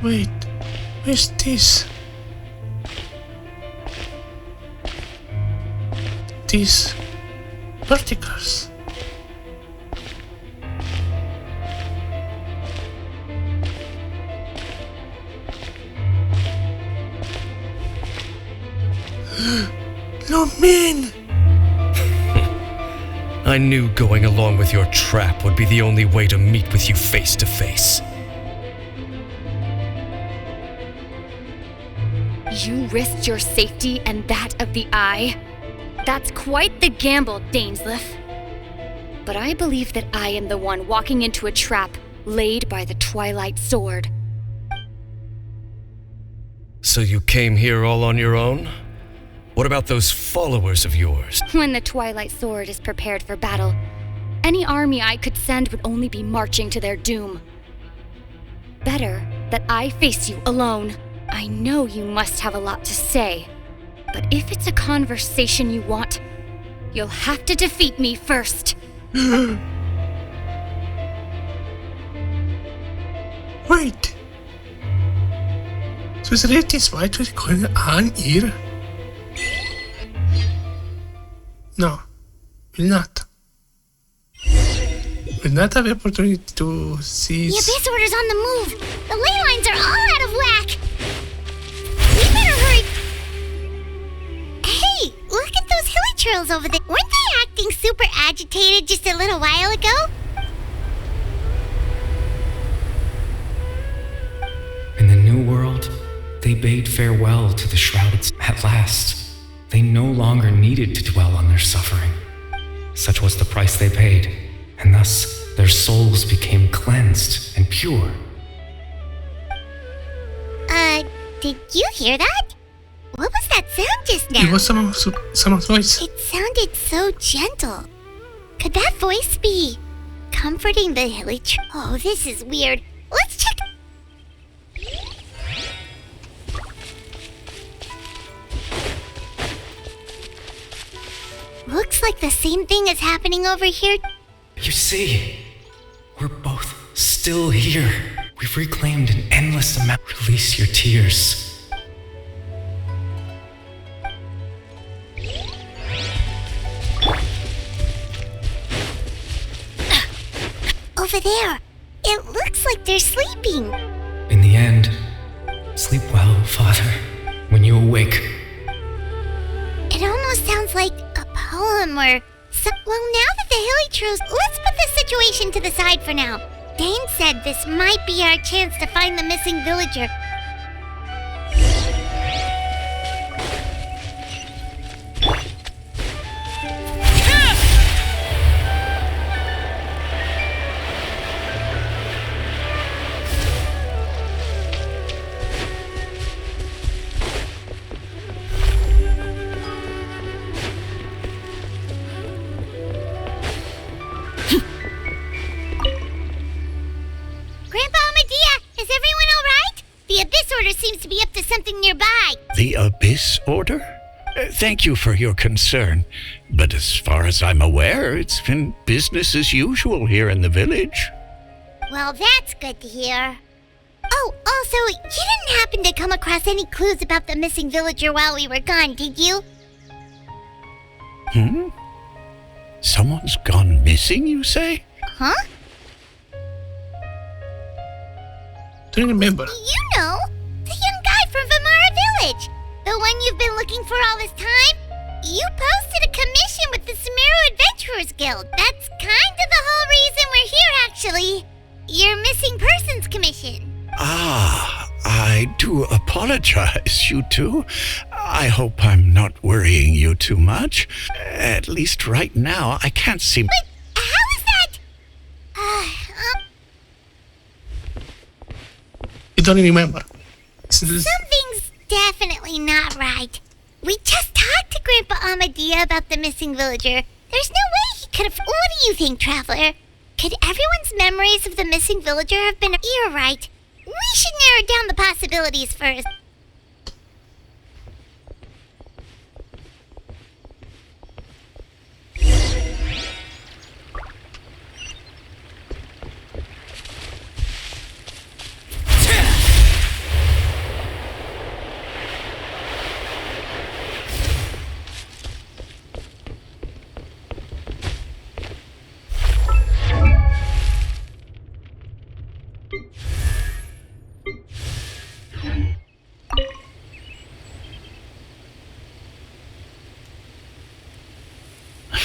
Speaker 2: Wait, where's this? These particles. No man!
Speaker 7: I knew going along with your trap would be the only way to meet with you face to face.
Speaker 6: You risked your safety and that of the Eye? That's quite the gamble, Dainsleif. But I believe that I am the one walking into a trap laid by the Twilight Sword.
Speaker 7: So you came here all on your own? What about those followers of yours?
Speaker 6: When the Twilight Sword is prepared for battle, any army I could send would only be marching to their doom. Better that I face you alone. I know you must have a lot to say, but if it's a conversation you want, you'll have to defeat me first.
Speaker 2: Wait! Så is er iets wat we kunnen aan hier? No, will not. Will not have the opportunity to see.
Speaker 3: The Abyss Order's on the move. The ley lines are all out of whack. We better hurry. Hey, look at those hilly trails over there. Weren't they acting super agitated just a little while ago?
Speaker 9: In the New World, they bade farewell to the shrouded. At last, they no longer needed to dwell on their suffering. Such was the price they paid, and thus their souls became cleansed and pure.
Speaker 3: Did you hear that? What was that sound just now?
Speaker 2: It was someone's voice.
Speaker 3: It sounded so gentle. Could that voice be comforting the hilly Oh, this is weird. Let's check. Looks like the same thing is happening over here.
Speaker 9: You see, we're both still here. We've reclaimed an endless amount. Release your tears.
Speaker 3: Over there. It looks like they're sleeping.
Speaker 9: In the end, sleep well, Father. When you awake,
Speaker 3: It almost sounds like a poem or... Well, now that the hilly trolls... Let's put this situation to the side for now. Dane said this might be our chance to find the missing villager. Seems to be up to something nearby.
Speaker 5: The Abyss Order? Thank you for your concern, but as far as I'm aware, it's been business as usual here in the village.
Speaker 3: Well, that's good to hear. Oh, also, you didn't happen to come across any clues about the missing villager while we were gone, did you?
Speaker 5: Someone's gone missing, you say?
Speaker 3: Huh?
Speaker 2: Don't remember.
Speaker 3: You know, the young guy from Vamara Village. The one you've been looking for all this time. You posted a commission with the Sumeru Adventurers Guild. That's kind of the whole reason we're here, actually. Your missing persons commission.
Speaker 5: Ah, I do apologize, you two. I hope I'm not worrying you too much. At least right now, I can't seem...
Speaker 3: But how is that?
Speaker 2: You don't remember.
Speaker 3: Something's definitely not right. We just talked to Grandpa Amadea about the missing villager. There's no way he could have... What do you think, Traveler? Could everyone's memories of the missing villager have been... You're right. We should narrow down the possibilities first.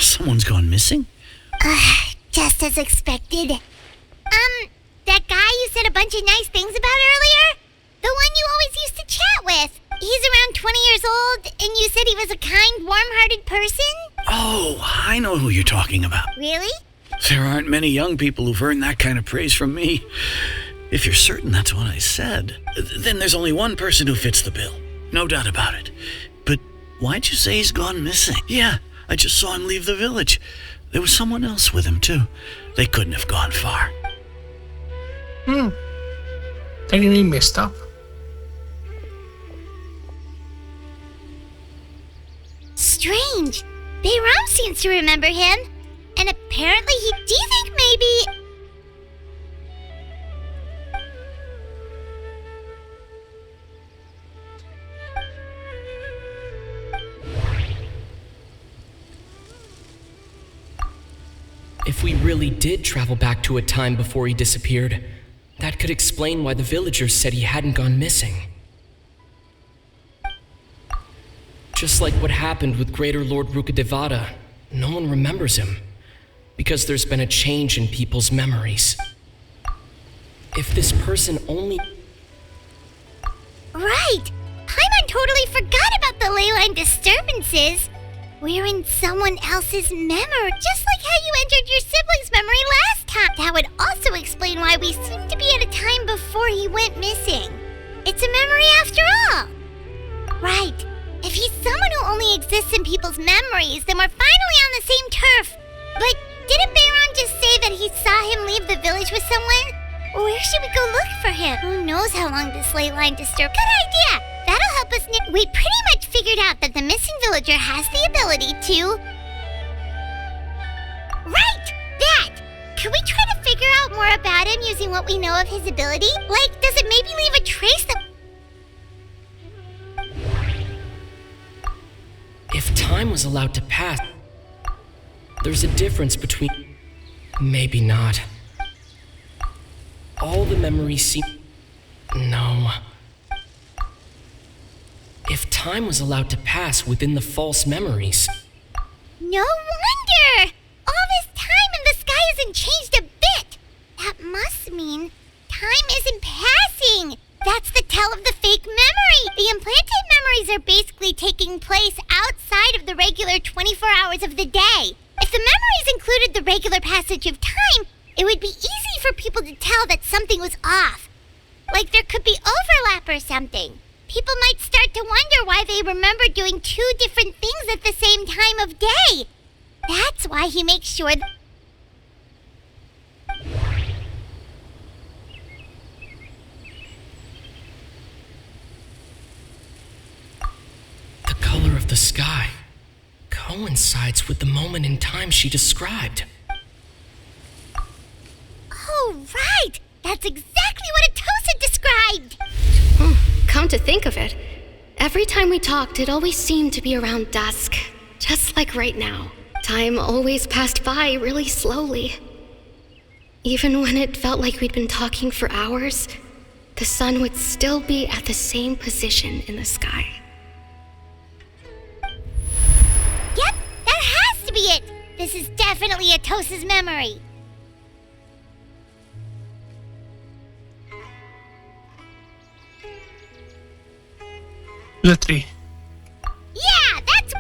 Speaker 4: Someone's gone missing?
Speaker 3: Just as expected. That guy you said a bunch of nice things about earlier? The one you always used to chat with. He's around 20 years old, and you said he was a kind, warm-hearted person?
Speaker 4: Oh, I know who you're talking about.
Speaker 3: Really?
Speaker 4: There aren't many young people who've earned that kind of praise from me. If you're certain that's what I said, then there's only one person who fits the bill. No doubt about it. But why'd you say he's gone missing? Yeah, I just saw him leave the village. There was someone else with him, too. They couldn't have gone far.
Speaker 2: Then you mean messed up?
Speaker 3: Strange. Bayram seems to remember him. And apparently he... Do you think maybe...
Speaker 9: If we really did travel back to a time before he disappeared, that could explain why the villagers said he hadn't gone missing. Just like what happened with Greater Lord Rukadevada, no one remembers him, because there's been a change in people's memories. If this person only...
Speaker 3: Right! Paimon totally forgot about the leyline disturbances. We're in someone else's memory, just like how you entered your sibling's memory last time. That would also explain why we seem to be at a time before he went missing. It's a memory after all. Right. If he's someone who only exists in people's memories, then we're finally on the same turf. But didn't Bayron just say that he saw him leave the village with someone? Where should we go look for him? Who knows how long this ley line disturbed? Good idea! That'll help us we pretty much figured out that the missing villager has the ability to... Right! That! Can we try to figure out more about him using what we know of his ability? Like, does it maybe leave a trace that...
Speaker 9: If time was allowed to pass, there's a difference between... Maybe not. All the memories seem... No. If time was allowed to pass within the false memories...
Speaker 3: No wonder! All this time and the sky hasn't changed a bit! That must mean time isn't passing. That's the tell of the fake memory. The implanted memories are basically taking place outside of the regular 24 hours of the day. If the memories included the regular passage of time, it would be easy for people to tell that something was off. Like there could be overlap or something. People might start to wonder why they remember doing two different things at the same time of day. That's why he makes sure
Speaker 10: The color of the sky coincides with the moment in time she described.
Speaker 3: Oh, right! That's exactly what Atosa described!
Speaker 6: Come to think of it, every time we talked, it always seemed to be around dusk. Just like right now. Time always passed by really slowly. Even when it felt like we'd been talking for hours, the sun would still be at the same position in the sky.
Speaker 3: Yep, that has to be it! This is definitely Atosa's memory.
Speaker 2: The tree.
Speaker 3: Yeah, that's...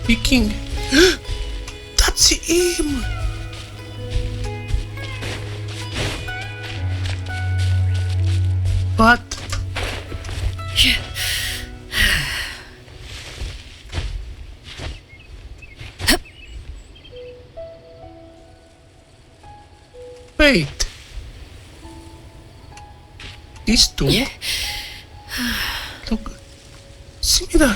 Speaker 2: Speaking. That's him! What? Wait. These two? Look. Similar.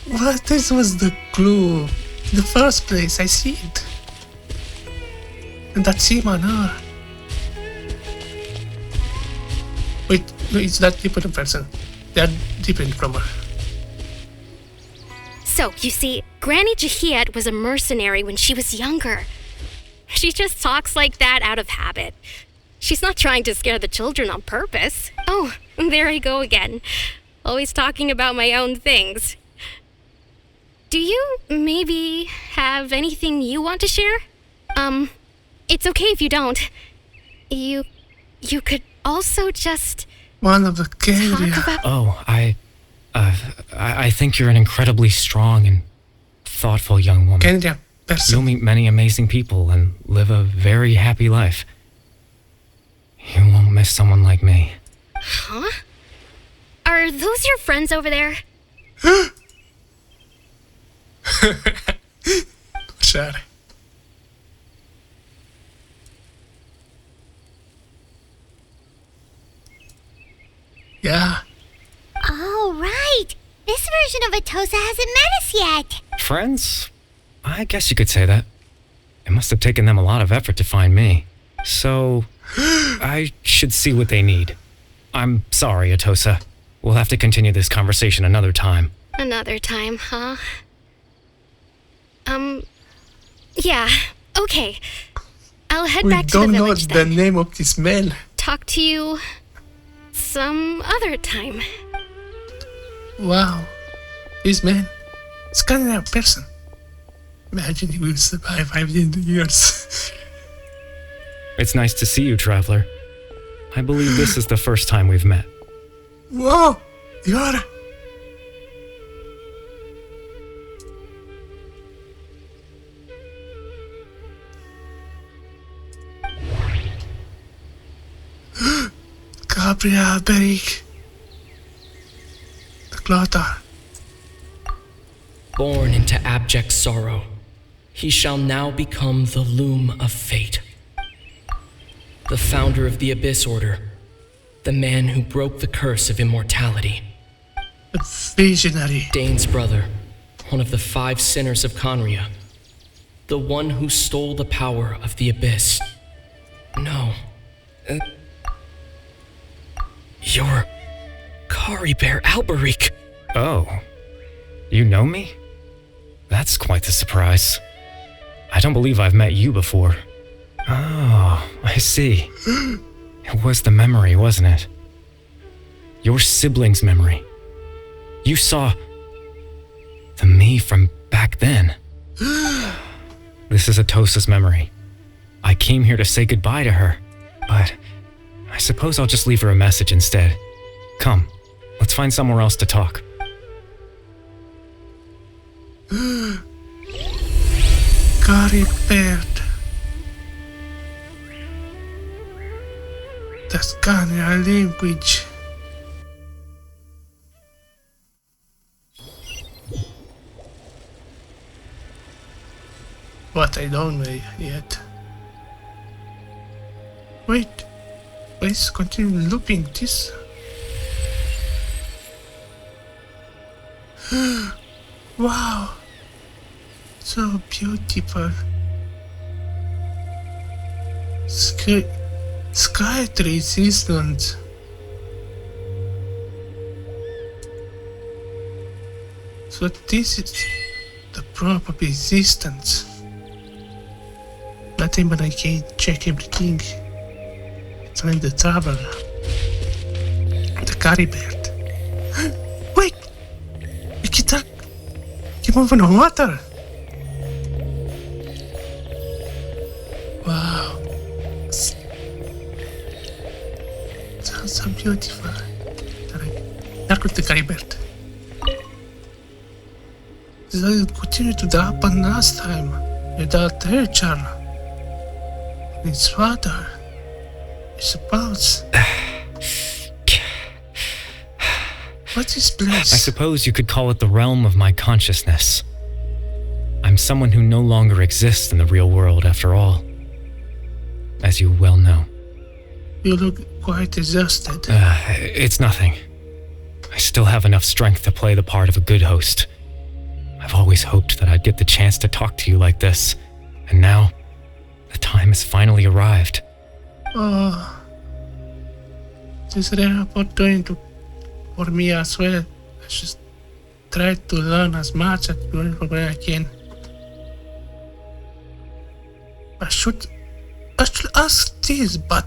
Speaker 2: What? This was the clue. In the first place, I see it. And that's him on her. Wait, no, it's that different person. They're different from her.
Speaker 6: So, you see, Granny Jahiet was a mercenary when she was younger. She just talks like that out of habit. She's not trying to scare the children on purpose. Oh, there I go again. Always talking about my own things. Do you maybe have anything you want to share? It's okay if you don't. You could also just
Speaker 2: One of the
Speaker 6: talk
Speaker 2: Kenya.
Speaker 6: about...
Speaker 9: Oh, I think you're an incredibly strong and thoughtful young woman.
Speaker 2: Kenya
Speaker 9: You'll
Speaker 2: person.
Speaker 9: meet many amazing people and live a very happy life. You won't miss someone like me.
Speaker 6: Huh? Are those your friends over there?
Speaker 2: Sure. Yeah.
Speaker 3: Oh, right! This version of Atosa hasn't met us yet!
Speaker 9: Friends? I guess you could say that. It must have taken them a lot of effort to find me. So, I should see what they need. I'm sorry, Atosa. We'll have to continue this conversation another time.
Speaker 6: Another time, huh? Yeah, okay. I'll head
Speaker 2: We
Speaker 6: back to the
Speaker 2: don't know
Speaker 6: village
Speaker 2: the
Speaker 6: then.
Speaker 2: name of this man.
Speaker 6: Talk to you some other time.
Speaker 2: Wow. This man. It's kind of a person. Imagine he will survive 500 years.
Speaker 9: It's nice to see you, Traveler. I believe this is the first time we've met.
Speaker 2: Whoa! You're... Gabriel Beric. The Clotar.
Speaker 10: Born into abject sorrow, he shall now become the loom of fate. The founder of the Abyss Order, the man who broke the curse of immortality.
Speaker 2: The visionary.
Speaker 10: Dane's brother, one of the 5 sinners of Conria. The one who stole the power of the Abyss. No. You're Kari Bear Alberic.
Speaker 9: Oh, you know me? That's quite the surprise. I don't believe I've met you before. Oh, I see. It was the memory, wasn't it? Your sibling's memory. You saw the me from back then. This is Atosa's memory. I came here to say goodbye to her, but I suppose I'll just leave her a message instead. Come, let's find somewhere else to talk.
Speaker 2: Kari Bear. The Scania language. What I don't know yet. Wait, let's continue looping this. Wow, so beautiful. Sky resistant. So this is the proper resistance. Not even I can check everything. It's in the travel. The Kari bird. Wait! Kita! Keep moving on water! Wow. Sounds so beautiful. There goes the Kari bird. This will continue to happen last time without Archon. It's water. I suppose. What is bliss?
Speaker 9: I suppose you could call it the realm of my consciousness. I'm someone who no longer exists in the real world after all, as you well know.
Speaker 2: You look quite exhausted.
Speaker 9: It's nothing. I still have enough strength to play the part of a good host. I've always hoped that I'd get the chance to talk to you like this, and now the time has finally arrived.
Speaker 2: Oh, this is a rare opportunity for me as well. I should try to learn as much as I can. I should ask this, but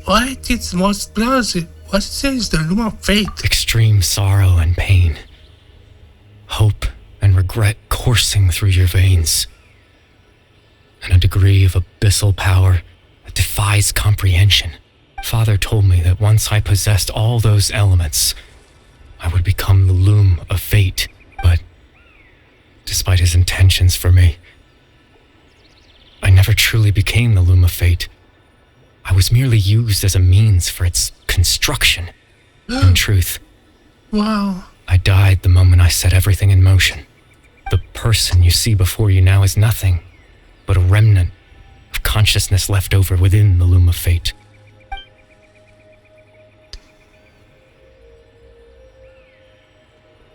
Speaker 2: why it is most blase? What says the loom of fate?
Speaker 9: Extreme sorrow and pain. Hope and regret coursing through your veins. And a degree of abyssal power that defies comprehension. Father told me that once I possessed all those elements, I would become the loom of fate. But despite his intentions for me, I never truly became the loom of fate. I was merely used as a means for its construction. In truth,
Speaker 2: Wow.
Speaker 9: I died the moment I set everything in motion. The person you see before you now is nothing but a remnant of consciousness left over within the loom of fate.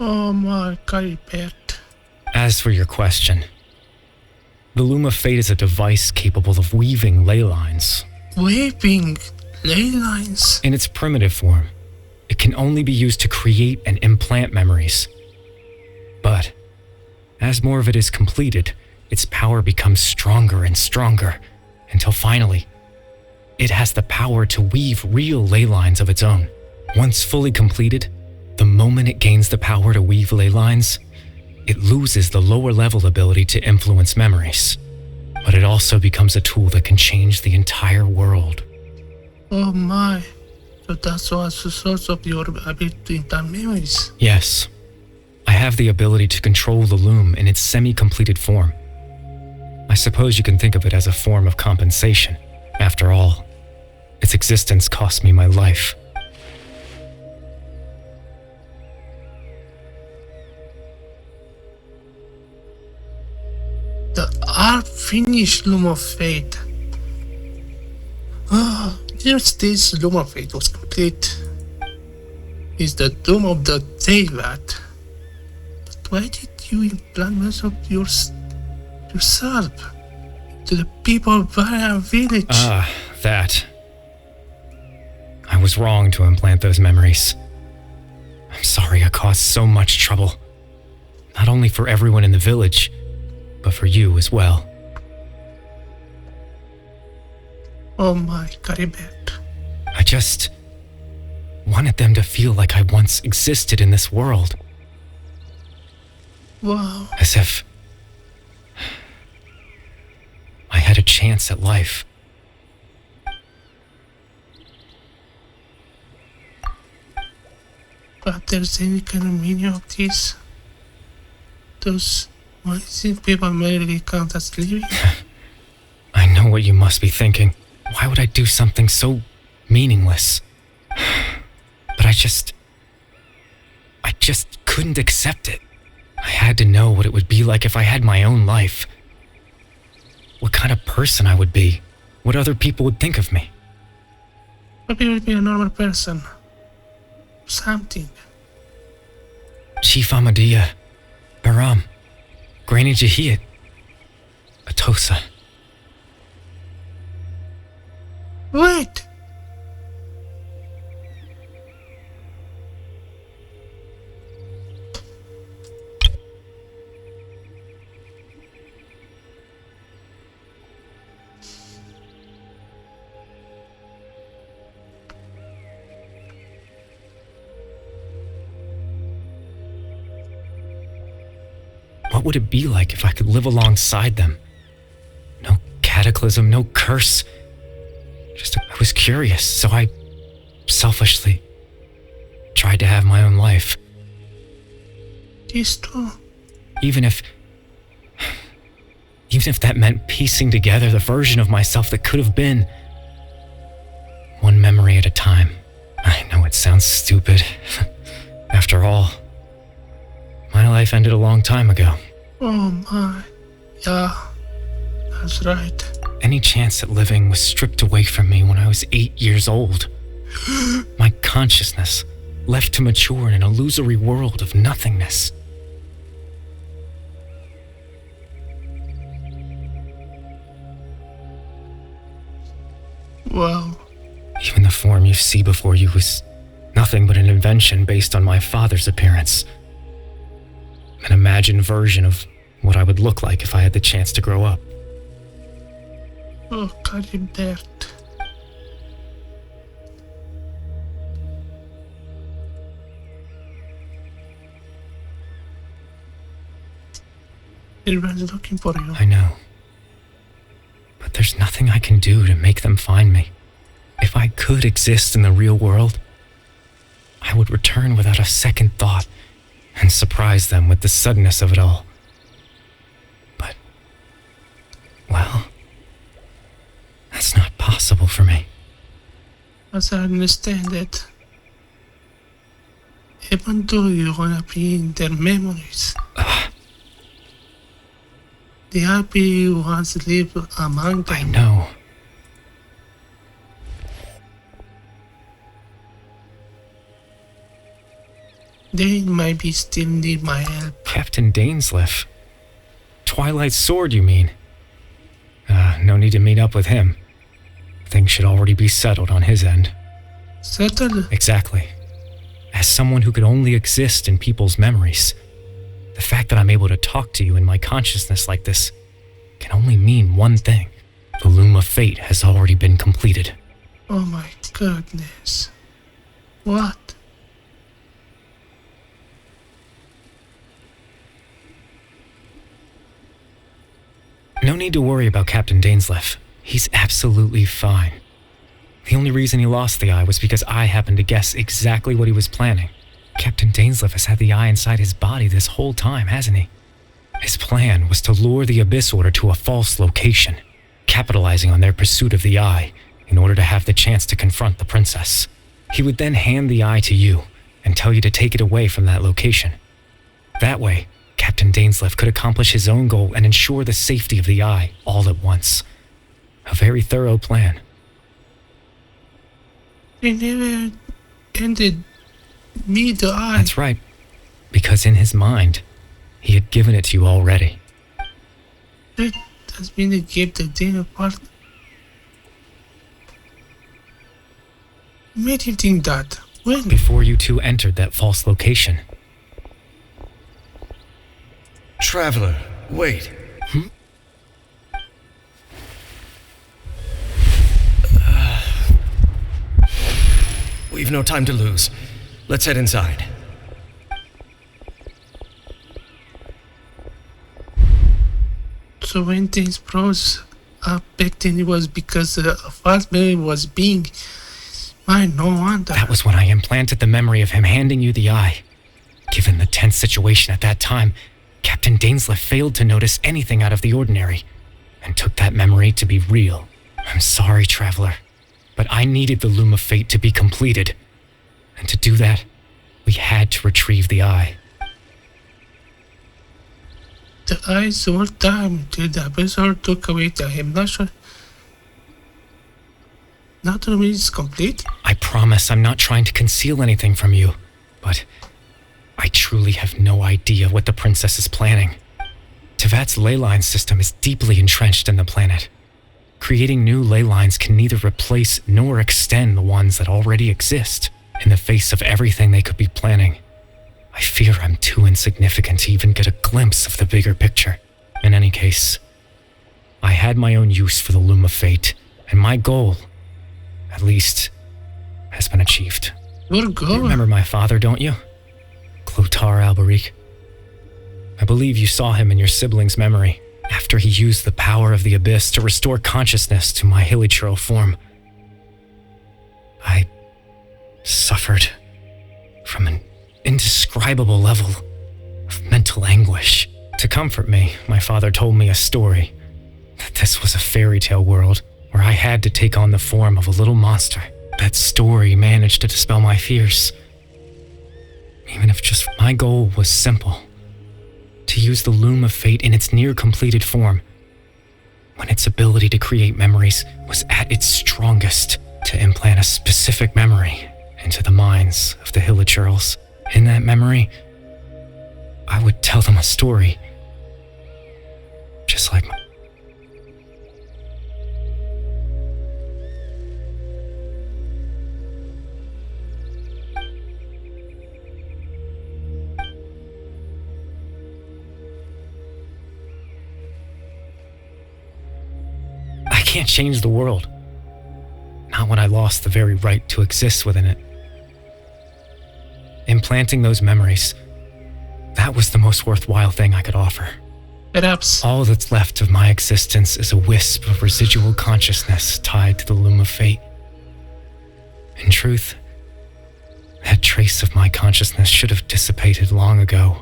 Speaker 2: Oh my Kari bird.
Speaker 9: As for your question, the loom of fate is a device capable of weaving ley lines.
Speaker 2: Weaving ley lines.
Speaker 9: In its primitive form, it can only be used to create and implant memories. But as more of it is completed, its power becomes stronger and stronger, until finally, it has the power to weave real ley lines of its own. Once fully completed, the moment it gains the power to weave ley lines, it loses the lower level ability to influence memories. But it also becomes a tool that can change the entire world.
Speaker 2: Oh my. So that's what's the source of your ability to implant memories.
Speaker 9: Yes. I have the ability to control the loom in its semi-completed form. I suppose you can think of it as a form of compensation. After all, its existence cost me my life.
Speaker 2: The unfinished loom of fate. Oh, just this loom of fate was complete. Is the doom of the David. But why did you implant most of yourself to the people of Varia village?
Speaker 9: That. I was wrong to implant those memories. I'm sorry I caused so much trouble. Not only for everyone in the village, but for you as well.
Speaker 2: Oh my god, I bet.
Speaker 9: I just wanted them to feel like I once existed in this world.
Speaker 2: Wow.
Speaker 9: As if I had a chance at life.
Speaker 2: But there's any kind of meaning of this? Those amazing people merely count as living?
Speaker 9: I know what you must be thinking. Why would I do something so meaningless? But I just couldn't accept it. I had to know what it would be like if I had my own life. What kind of person I would be. What other people would think of me.
Speaker 2: Maybe you would be a normal person. Something.
Speaker 9: Chief Ahmadiyya, Baram, Granny Jahiyat, Atosa.
Speaker 2: Wait!
Speaker 9: What would it be like if I could live alongside them? No cataclysm, no curse. I was curious, so I selfishly tried to have my own life.
Speaker 2: This too.
Speaker 9: Even if that meant piecing together the version of myself that could have been. One memory at a time. I know it sounds stupid. After all, my life ended a long time ago.
Speaker 2: Oh my. Yeah, that's right.
Speaker 9: Any chance at living was stripped away from me when I was 8 years old. My consciousness left to mature in an illusory world of nothingness.
Speaker 2: Wow.
Speaker 9: Even the form you see before you was nothing but an invention based on my father's appearance. An imagined version of what I would look like if I had the chance to grow up.
Speaker 2: Oh, Caribert. Everyone's looking for you.
Speaker 9: I know. But there's nothing I can do to make them find me. If I could exist in the real world, I would return without a second thought and surprise them with the suddenness of it all. But, well, that's not possible for me.
Speaker 2: As I understand it, even though you're gonna be in their memories, the IP once lived among them.
Speaker 9: I know.
Speaker 2: They maybe still need my help.
Speaker 9: Captain Dainsleif. Twilight Sword, you mean? No need to meet up with him. Things should already be settled on his end.
Speaker 2: Settled?
Speaker 9: Exactly. As someone who could only exist in people's memories, the fact that I'm able to talk to you in my consciousness like this can only mean one thing. The loom of fate has already been completed.
Speaker 2: Oh my goodness. What?
Speaker 9: No need to worry about Captain Dainsleif. He's absolutely fine. The only reason he lost the eye was because I happened to guess exactly what he was planning. Captain Dainsleif has had the eye inside his body this whole time, hasn't he? His plan was to lure the Abyss Order to a false location, capitalizing on their pursuit of the eye in order to have the chance to confront the princess. He would then hand the eye to you and tell you to take it away from that location. That way, Captain Dainsleif could accomplish his own goal and ensure the safety of the eye all at once. A very thorough plan.
Speaker 2: They never ended me the eye.
Speaker 9: That's right, because in his mind, he had given it to you already.
Speaker 2: That has been the gift that they apart. Made him think that. When?
Speaker 9: Before you two entered that false location.
Speaker 7: Traveler, wait. We've no time to lose. Let's head inside.
Speaker 2: So when things froze up back then, it was because a false memory was being mine. No wonder.
Speaker 9: That was when I implanted the memory of him handing you the eye. Given the tense situation at that time, Captain Dainsleif failed to notice anything out of the ordinary and took that memory to be real. I'm sorry, Traveler, but I needed the Loom of Fate to be completed. And to do that, we had to retrieve the eye.
Speaker 2: The eyes the whole time till the Abyssor took away the eye. I'm not sure. Now the memory is complete?
Speaker 9: I promise I'm not trying to conceal anything from you, but I truly have no idea what the princess is planning. Tevat's ley line system is deeply entrenched in the planet. Creating new ley lines can neither replace nor extend the ones that already exist. In the face of everything they could be planning, I fear I'm too insignificant to even get a glimpse of the bigger picture. In any case, I had my own use for the Loom of Fate, and my goal, at least, has been achieved.
Speaker 2: Your goal?
Speaker 9: You remember my father, don't you? Clotar Alberic. I believe you saw him in your sibling's memory, after he used the power of the Abyss to restore consciousness to my hilichurl form. I suffered from an indescribable level of mental anguish. To comfort me, my father told me a story, that this was a fairy tale world where I had to take on the form of a little monster. That story managed to dispel my fears. Even if just my goal was simple, to use the Loom of Fate in its near-completed form, when its ability to create memories was at its strongest, to implant a specific memory into the minds of the hilichurls. In that memory, I would tell them a story, just like I can't change the world. Not when I lost the very right to exist within it. Implanting those memories, that was the most worthwhile thing I could offer.
Speaker 2: Perhaps.
Speaker 9: All that's left of my existence is a wisp of residual consciousness tied to the Loom of Fate. In truth, that trace of my consciousness should have dissipated long ago.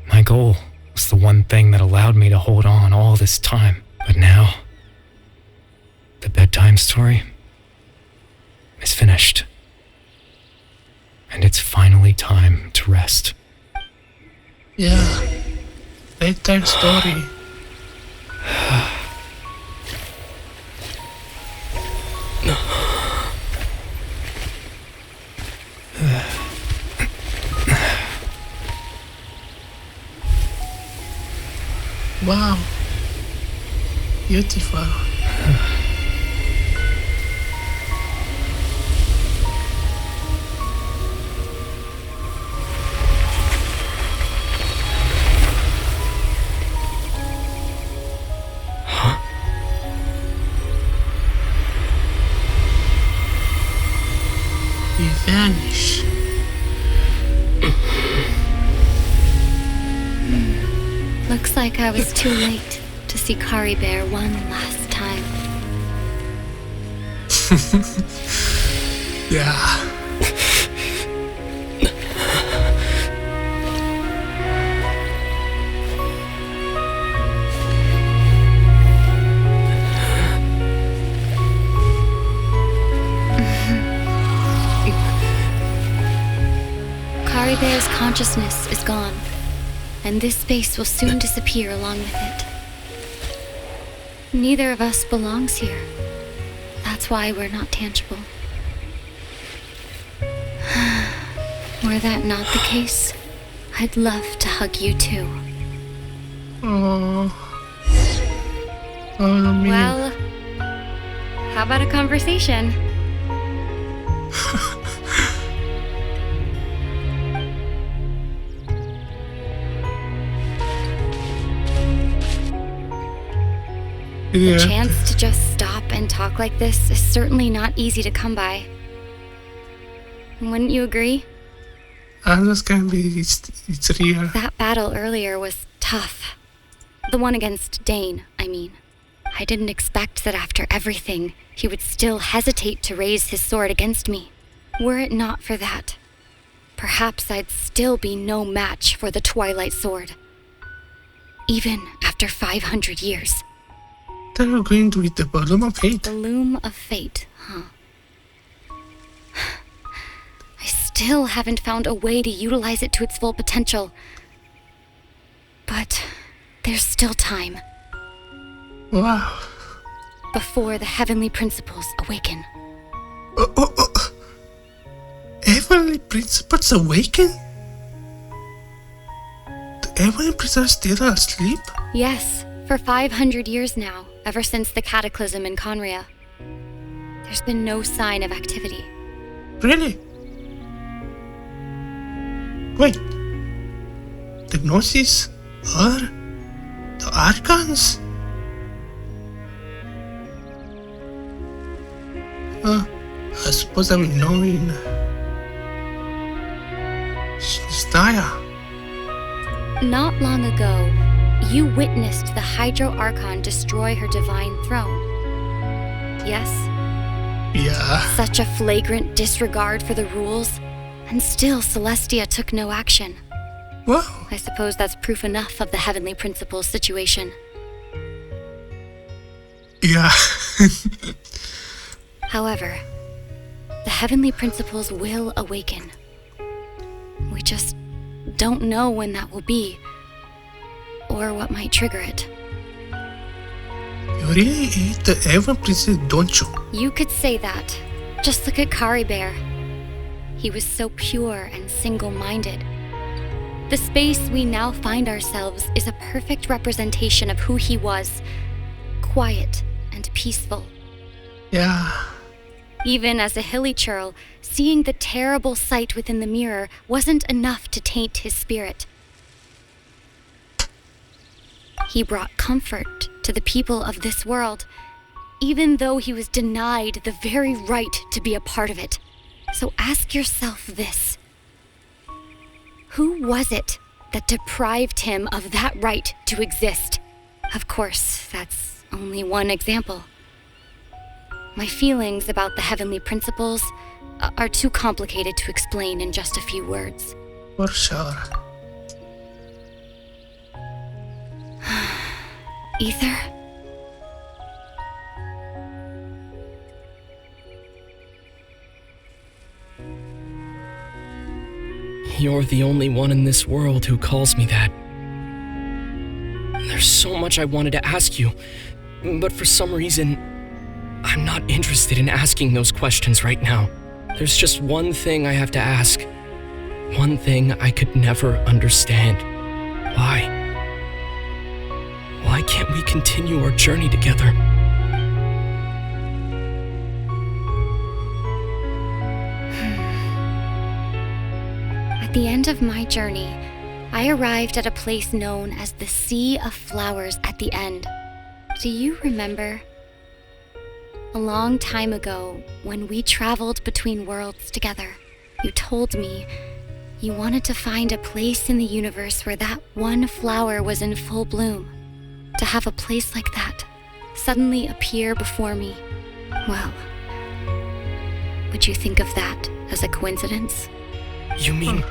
Speaker 9: My goal was the one thing that allowed me to hold on all this time. But now, the bedtime story is finished. And it's finally time to rest.
Speaker 2: Yeah. Bedtime story. Wow. Beautiful. You vanish.
Speaker 6: Looks like I was too late to see Kari Bear one last time.
Speaker 2: Yeah.
Speaker 6: Kari Bear's consciousness is gone, and this space will soon disappear along with it. Neither of us belongs here. That's why we're not tangible. Were that not the case, I'd love to hug you too.
Speaker 2: Oh. Oh, me.
Speaker 6: Well, how about a conversation? The chance to just stop and talk like this is certainly not easy to come by. Wouldn't you agree?
Speaker 2: Alles can be, it's real.
Speaker 6: That battle earlier was tough. The one against Dane, I mean. I didn't expect that after everything, he would still hesitate to raise his sword against me. Were it not for that, perhaps I'd still be no match for the Twilight Sword. Even after 500 years.
Speaker 2: They're going to eat the Loom of Fate.
Speaker 6: The Loom of Fate, huh? I still haven't found a way to utilize it to its full potential. But there's still time.
Speaker 2: Wow.
Speaker 6: Before the heavenly principles awaken.
Speaker 2: Heavenly principles awaken? The heavenly principles are still asleep?
Speaker 6: Yes, for 500 years now, ever since the cataclysm in Conria. There's been no sign of activity.
Speaker 2: Really? Wait. The Gnosis? Or the Archons? I suppose I will know in Staya.
Speaker 6: Not long ago, you witnessed the Hydro Archon destroy her divine throne. Yes?
Speaker 2: Yeah.
Speaker 6: Such a flagrant disregard for the rules, and still Celestia took no action.
Speaker 2: Well,
Speaker 6: I suppose that's proof enough of the heavenly principles situation.
Speaker 2: Yeah.
Speaker 6: However, the heavenly principles will awaken. We just don't know when that will be, or what might trigger it.
Speaker 2: You really hate the heavenly principles, don't you?
Speaker 6: You could say that. Just look at Kari Bear. He was so pure and single-minded. The space we now find ourselves is a perfect representation of who he was. Quiet and peaceful.
Speaker 2: Yeah.
Speaker 6: Even as a hilly churl, seeing the terrible sight within the mirror wasn't enough to taint his spirit. He brought comfort to the people of this world, even though he was denied the very right to be a part of it. So ask yourself this. Who was it that deprived him of that right to exist? Of course, that's only one example. My feelings about the heavenly principles are too complicated to explain in just a few words.
Speaker 2: For sure.
Speaker 6: Ether?
Speaker 10: You're the only one in this world who calls me that. There's so much I wanted to ask you, but for some reason, I'm not interested in asking those questions right now. There's just one thing I have to ask. One thing I could never understand. Why? Why can't we continue our journey together?
Speaker 6: At the end of my journey, I arrived at a place known as the Sea of Flowers at the end. Do you remember? A long time ago, when we traveled between worlds together, you told me you wanted to find a place in the universe where that one flower was in full bloom. To have a place like that suddenly appear before me, well, would you think of that as a coincidence?
Speaker 10: You mean...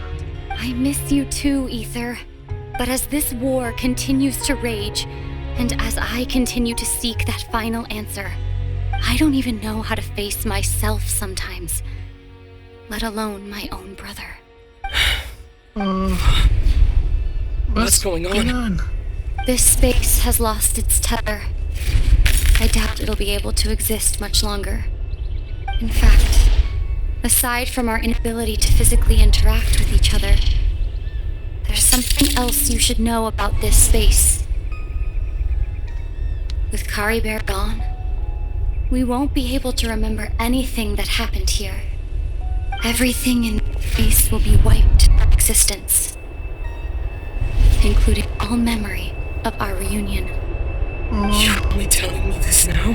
Speaker 6: I miss you too, Ether. But as this war continues to rage, and as I continue to seek that final answer, I don't even know how to face myself sometimes, let alone my own brother.
Speaker 10: What's going on?
Speaker 6: This space has lost its tether. I doubt it'll be able to exist much longer. In fact, aside from our inability to physically interact with each other, there's something else you should know about this space. With Kari Bear gone, we won't be able to remember anything that happened here. everything in space will be wiped from existence, including all memory of our reunion.
Speaker 10: You're only telling me this now?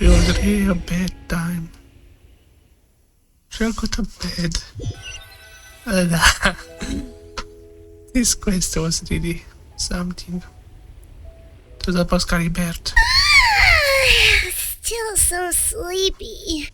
Speaker 2: We already have bedtime. Shall go to bed. This quest was really something. To the Bert.
Speaker 3: Still so sleepy.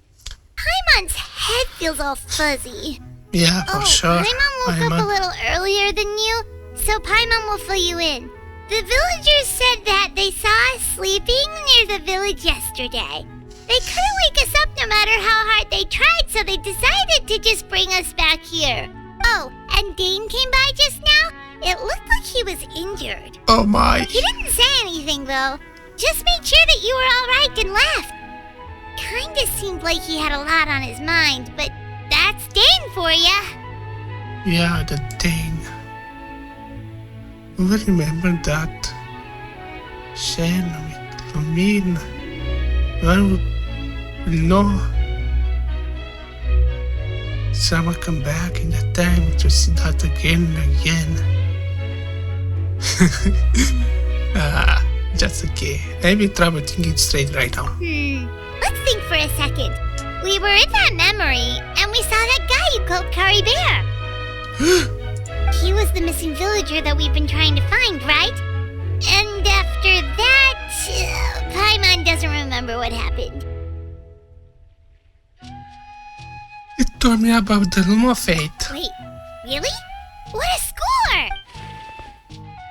Speaker 3: Paimon's head feels all fuzzy.
Speaker 2: Yeah, for sure.
Speaker 3: Paimon woke up a little earlier than you, so Paimon will fill you in. The villagers said that they saw us sleeping near the village yesterday. They couldn't wake us up no matter how hard they tried, so they decided to just bring us back here. Oh, and Dane came by just now. It looked like he was injured.
Speaker 2: Oh my.
Speaker 3: He didn't say anything though. Just made sure that you were alright and left. Kinda seemed like he had a lot on his mind, but that's Dane for ya.
Speaker 2: Yeah, the Dane. We remember that scene with Lumine. Well, we know someone come back in the time to see that again and again. Just okay. I'm in trouble thinking straight right now.
Speaker 3: Let's think for a second. We were in that memory, and we saw that guy you called Curry Bear. He was the missing villager that we've been trying to find, right? And after that, Paimon doesn't remember what happened.
Speaker 2: It told me about the Loom of Fate.
Speaker 3: Wait, really? What a score!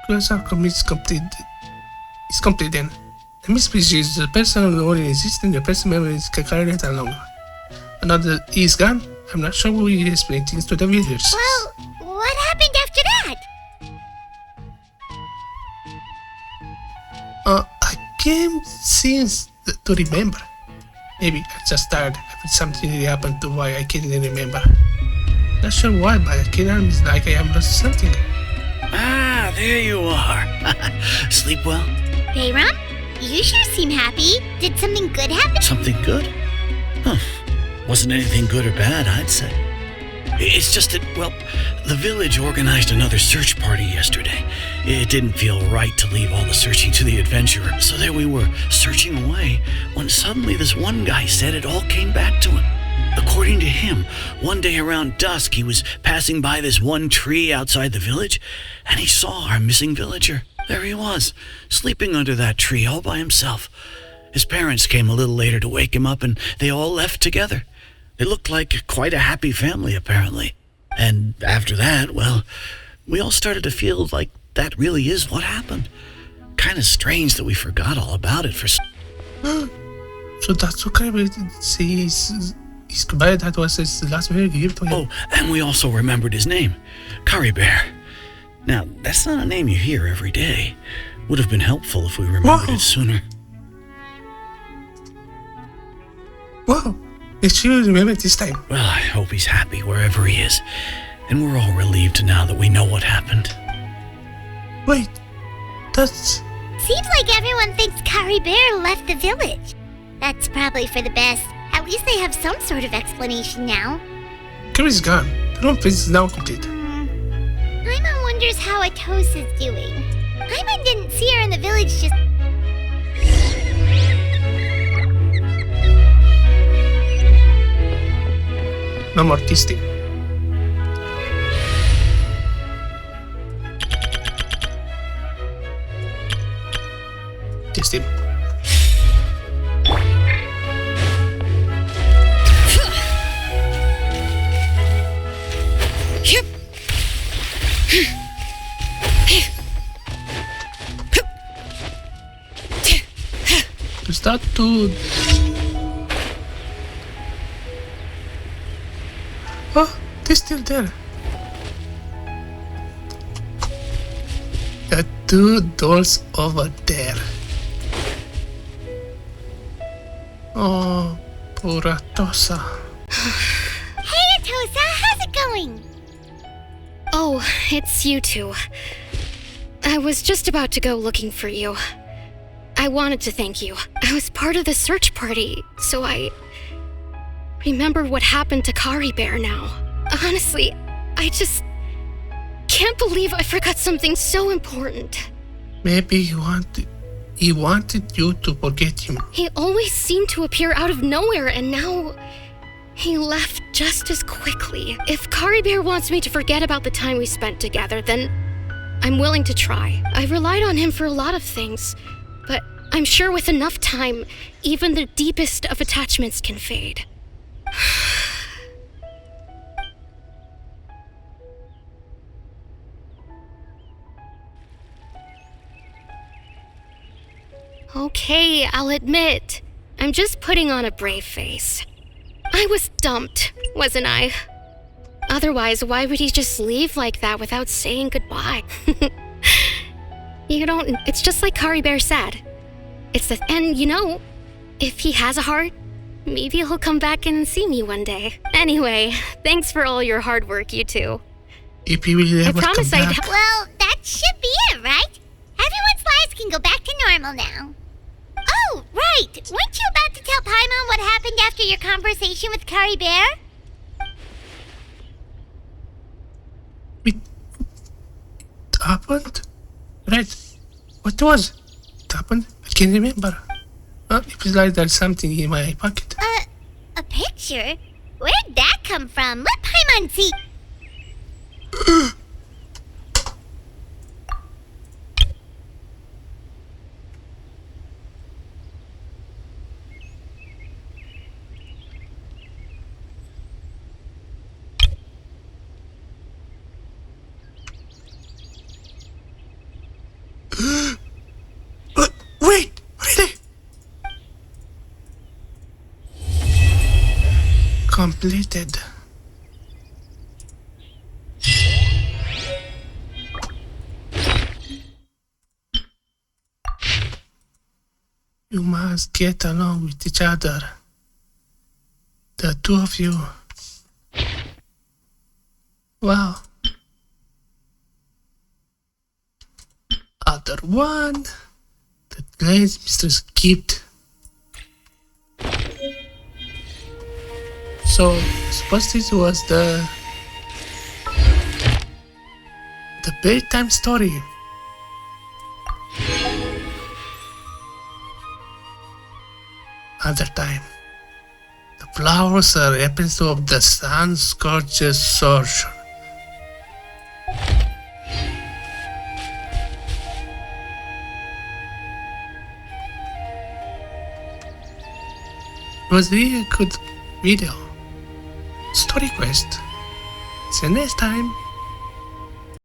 Speaker 2: Class outcome is complete. It's complete then. The mystery is the person who already exists in the present memory is carried it along. Another is gone. I'm not sure we explain things to the villagers.
Speaker 3: Well, what happened after that?
Speaker 2: I can't seem to remember. Maybe I just tired. Something really happened to why I can't remember. Not sure why, but I can't it's like I have lost something.
Speaker 4: Ah, there you are. Sleep well?
Speaker 3: Bayram, you sure seem happy. Did something good happen?
Speaker 4: Something good? Huh. Wasn't anything good or bad, I'd say. It's just that, well, the village organized another search party yesterday. It didn't feel right to leave all the searching to the adventurer, so there we were, searching away, when suddenly this one guy said it all came back to him. According to him, one day around dusk, he was passing by this one tree outside the village, and he saw our missing villager. There he was, sleeping under that tree all by himself. His parents came a little later to wake him up, and they all left together. They looked like quite a happy family, apparently. And after that, well, we all started to feel like that really is what happened. Kind of strange that we forgot all about it for so...
Speaker 2: So that's okay, but he's goodbye. That was his last memory gift to him.
Speaker 4: Oh, and we also remembered his name, Curry Bear. Now, that's not a name you hear every day. Would have been helpful if we remembered it sooner.
Speaker 2: Wow. Did you remember it this time?
Speaker 4: Well, I hope he's happy wherever he is. And we're all relieved now that we know what happened.
Speaker 2: Wait, that's...
Speaker 3: Seems like everyone thinks Curry Bear left the village. That's probably for the best. At least they have some sort of explanation now.
Speaker 2: Curry's gone. The room is now complete.
Speaker 3: Paimon wonders how Atos is doing. Paimon didn't see her in the village just...
Speaker 2: No more testing. Test him. Is that dude? Oh, they're still there. The two doors over there. Oh, poor Atosa.
Speaker 3: Hey, Atosa, how's it going?
Speaker 6: Oh, it's you two. I was just about to go looking for you. I wanted to thank you. I was part of the search party, so I remember what happened to Kari Bear now. Honestly, I just can't believe I forgot something so important.
Speaker 2: Maybe he wanted you to forget him.
Speaker 6: He always seemed to appear out of nowhere, and now he left just as quickly. If Kari Bear wants me to forget about the time we spent together, then I'm willing to try. I relied on him for a lot of things, but I'm sure with enough time, even the deepest of attachments can fade. Okay, I'll admit, I'm just putting on a brave face. I was dumped, wasn't I? Otherwise, why would he just leave like that without saying goodbye? It's just like Kari Bear said. And you know, if he has a heart, maybe he'll come back and see me one day. Anyway, thanks for all your hard work, you two.
Speaker 2: If he will ever
Speaker 6: I promise
Speaker 2: come back.
Speaker 3: Well, that should be it, right? Everyone's lives can go back to normal now. Oh, right! Weren't you about to tell Paimon what happened after your conversation with Kari Bear?
Speaker 2: It happened? Right. What was? It happened? I can't remember. It feels like there's something in my pocket.
Speaker 3: A picture? Where'd that come from? Let Paimon see.
Speaker 2: Wait! Really? Completed. You must get along with each other. The two of you. Wow. Other one. The glaze mistress kept. So, I suppose this was the bedtime story. Other time. The flowers are weapons of the sun's gorgeous Archon. It was really a good video. Story quest. See you next time.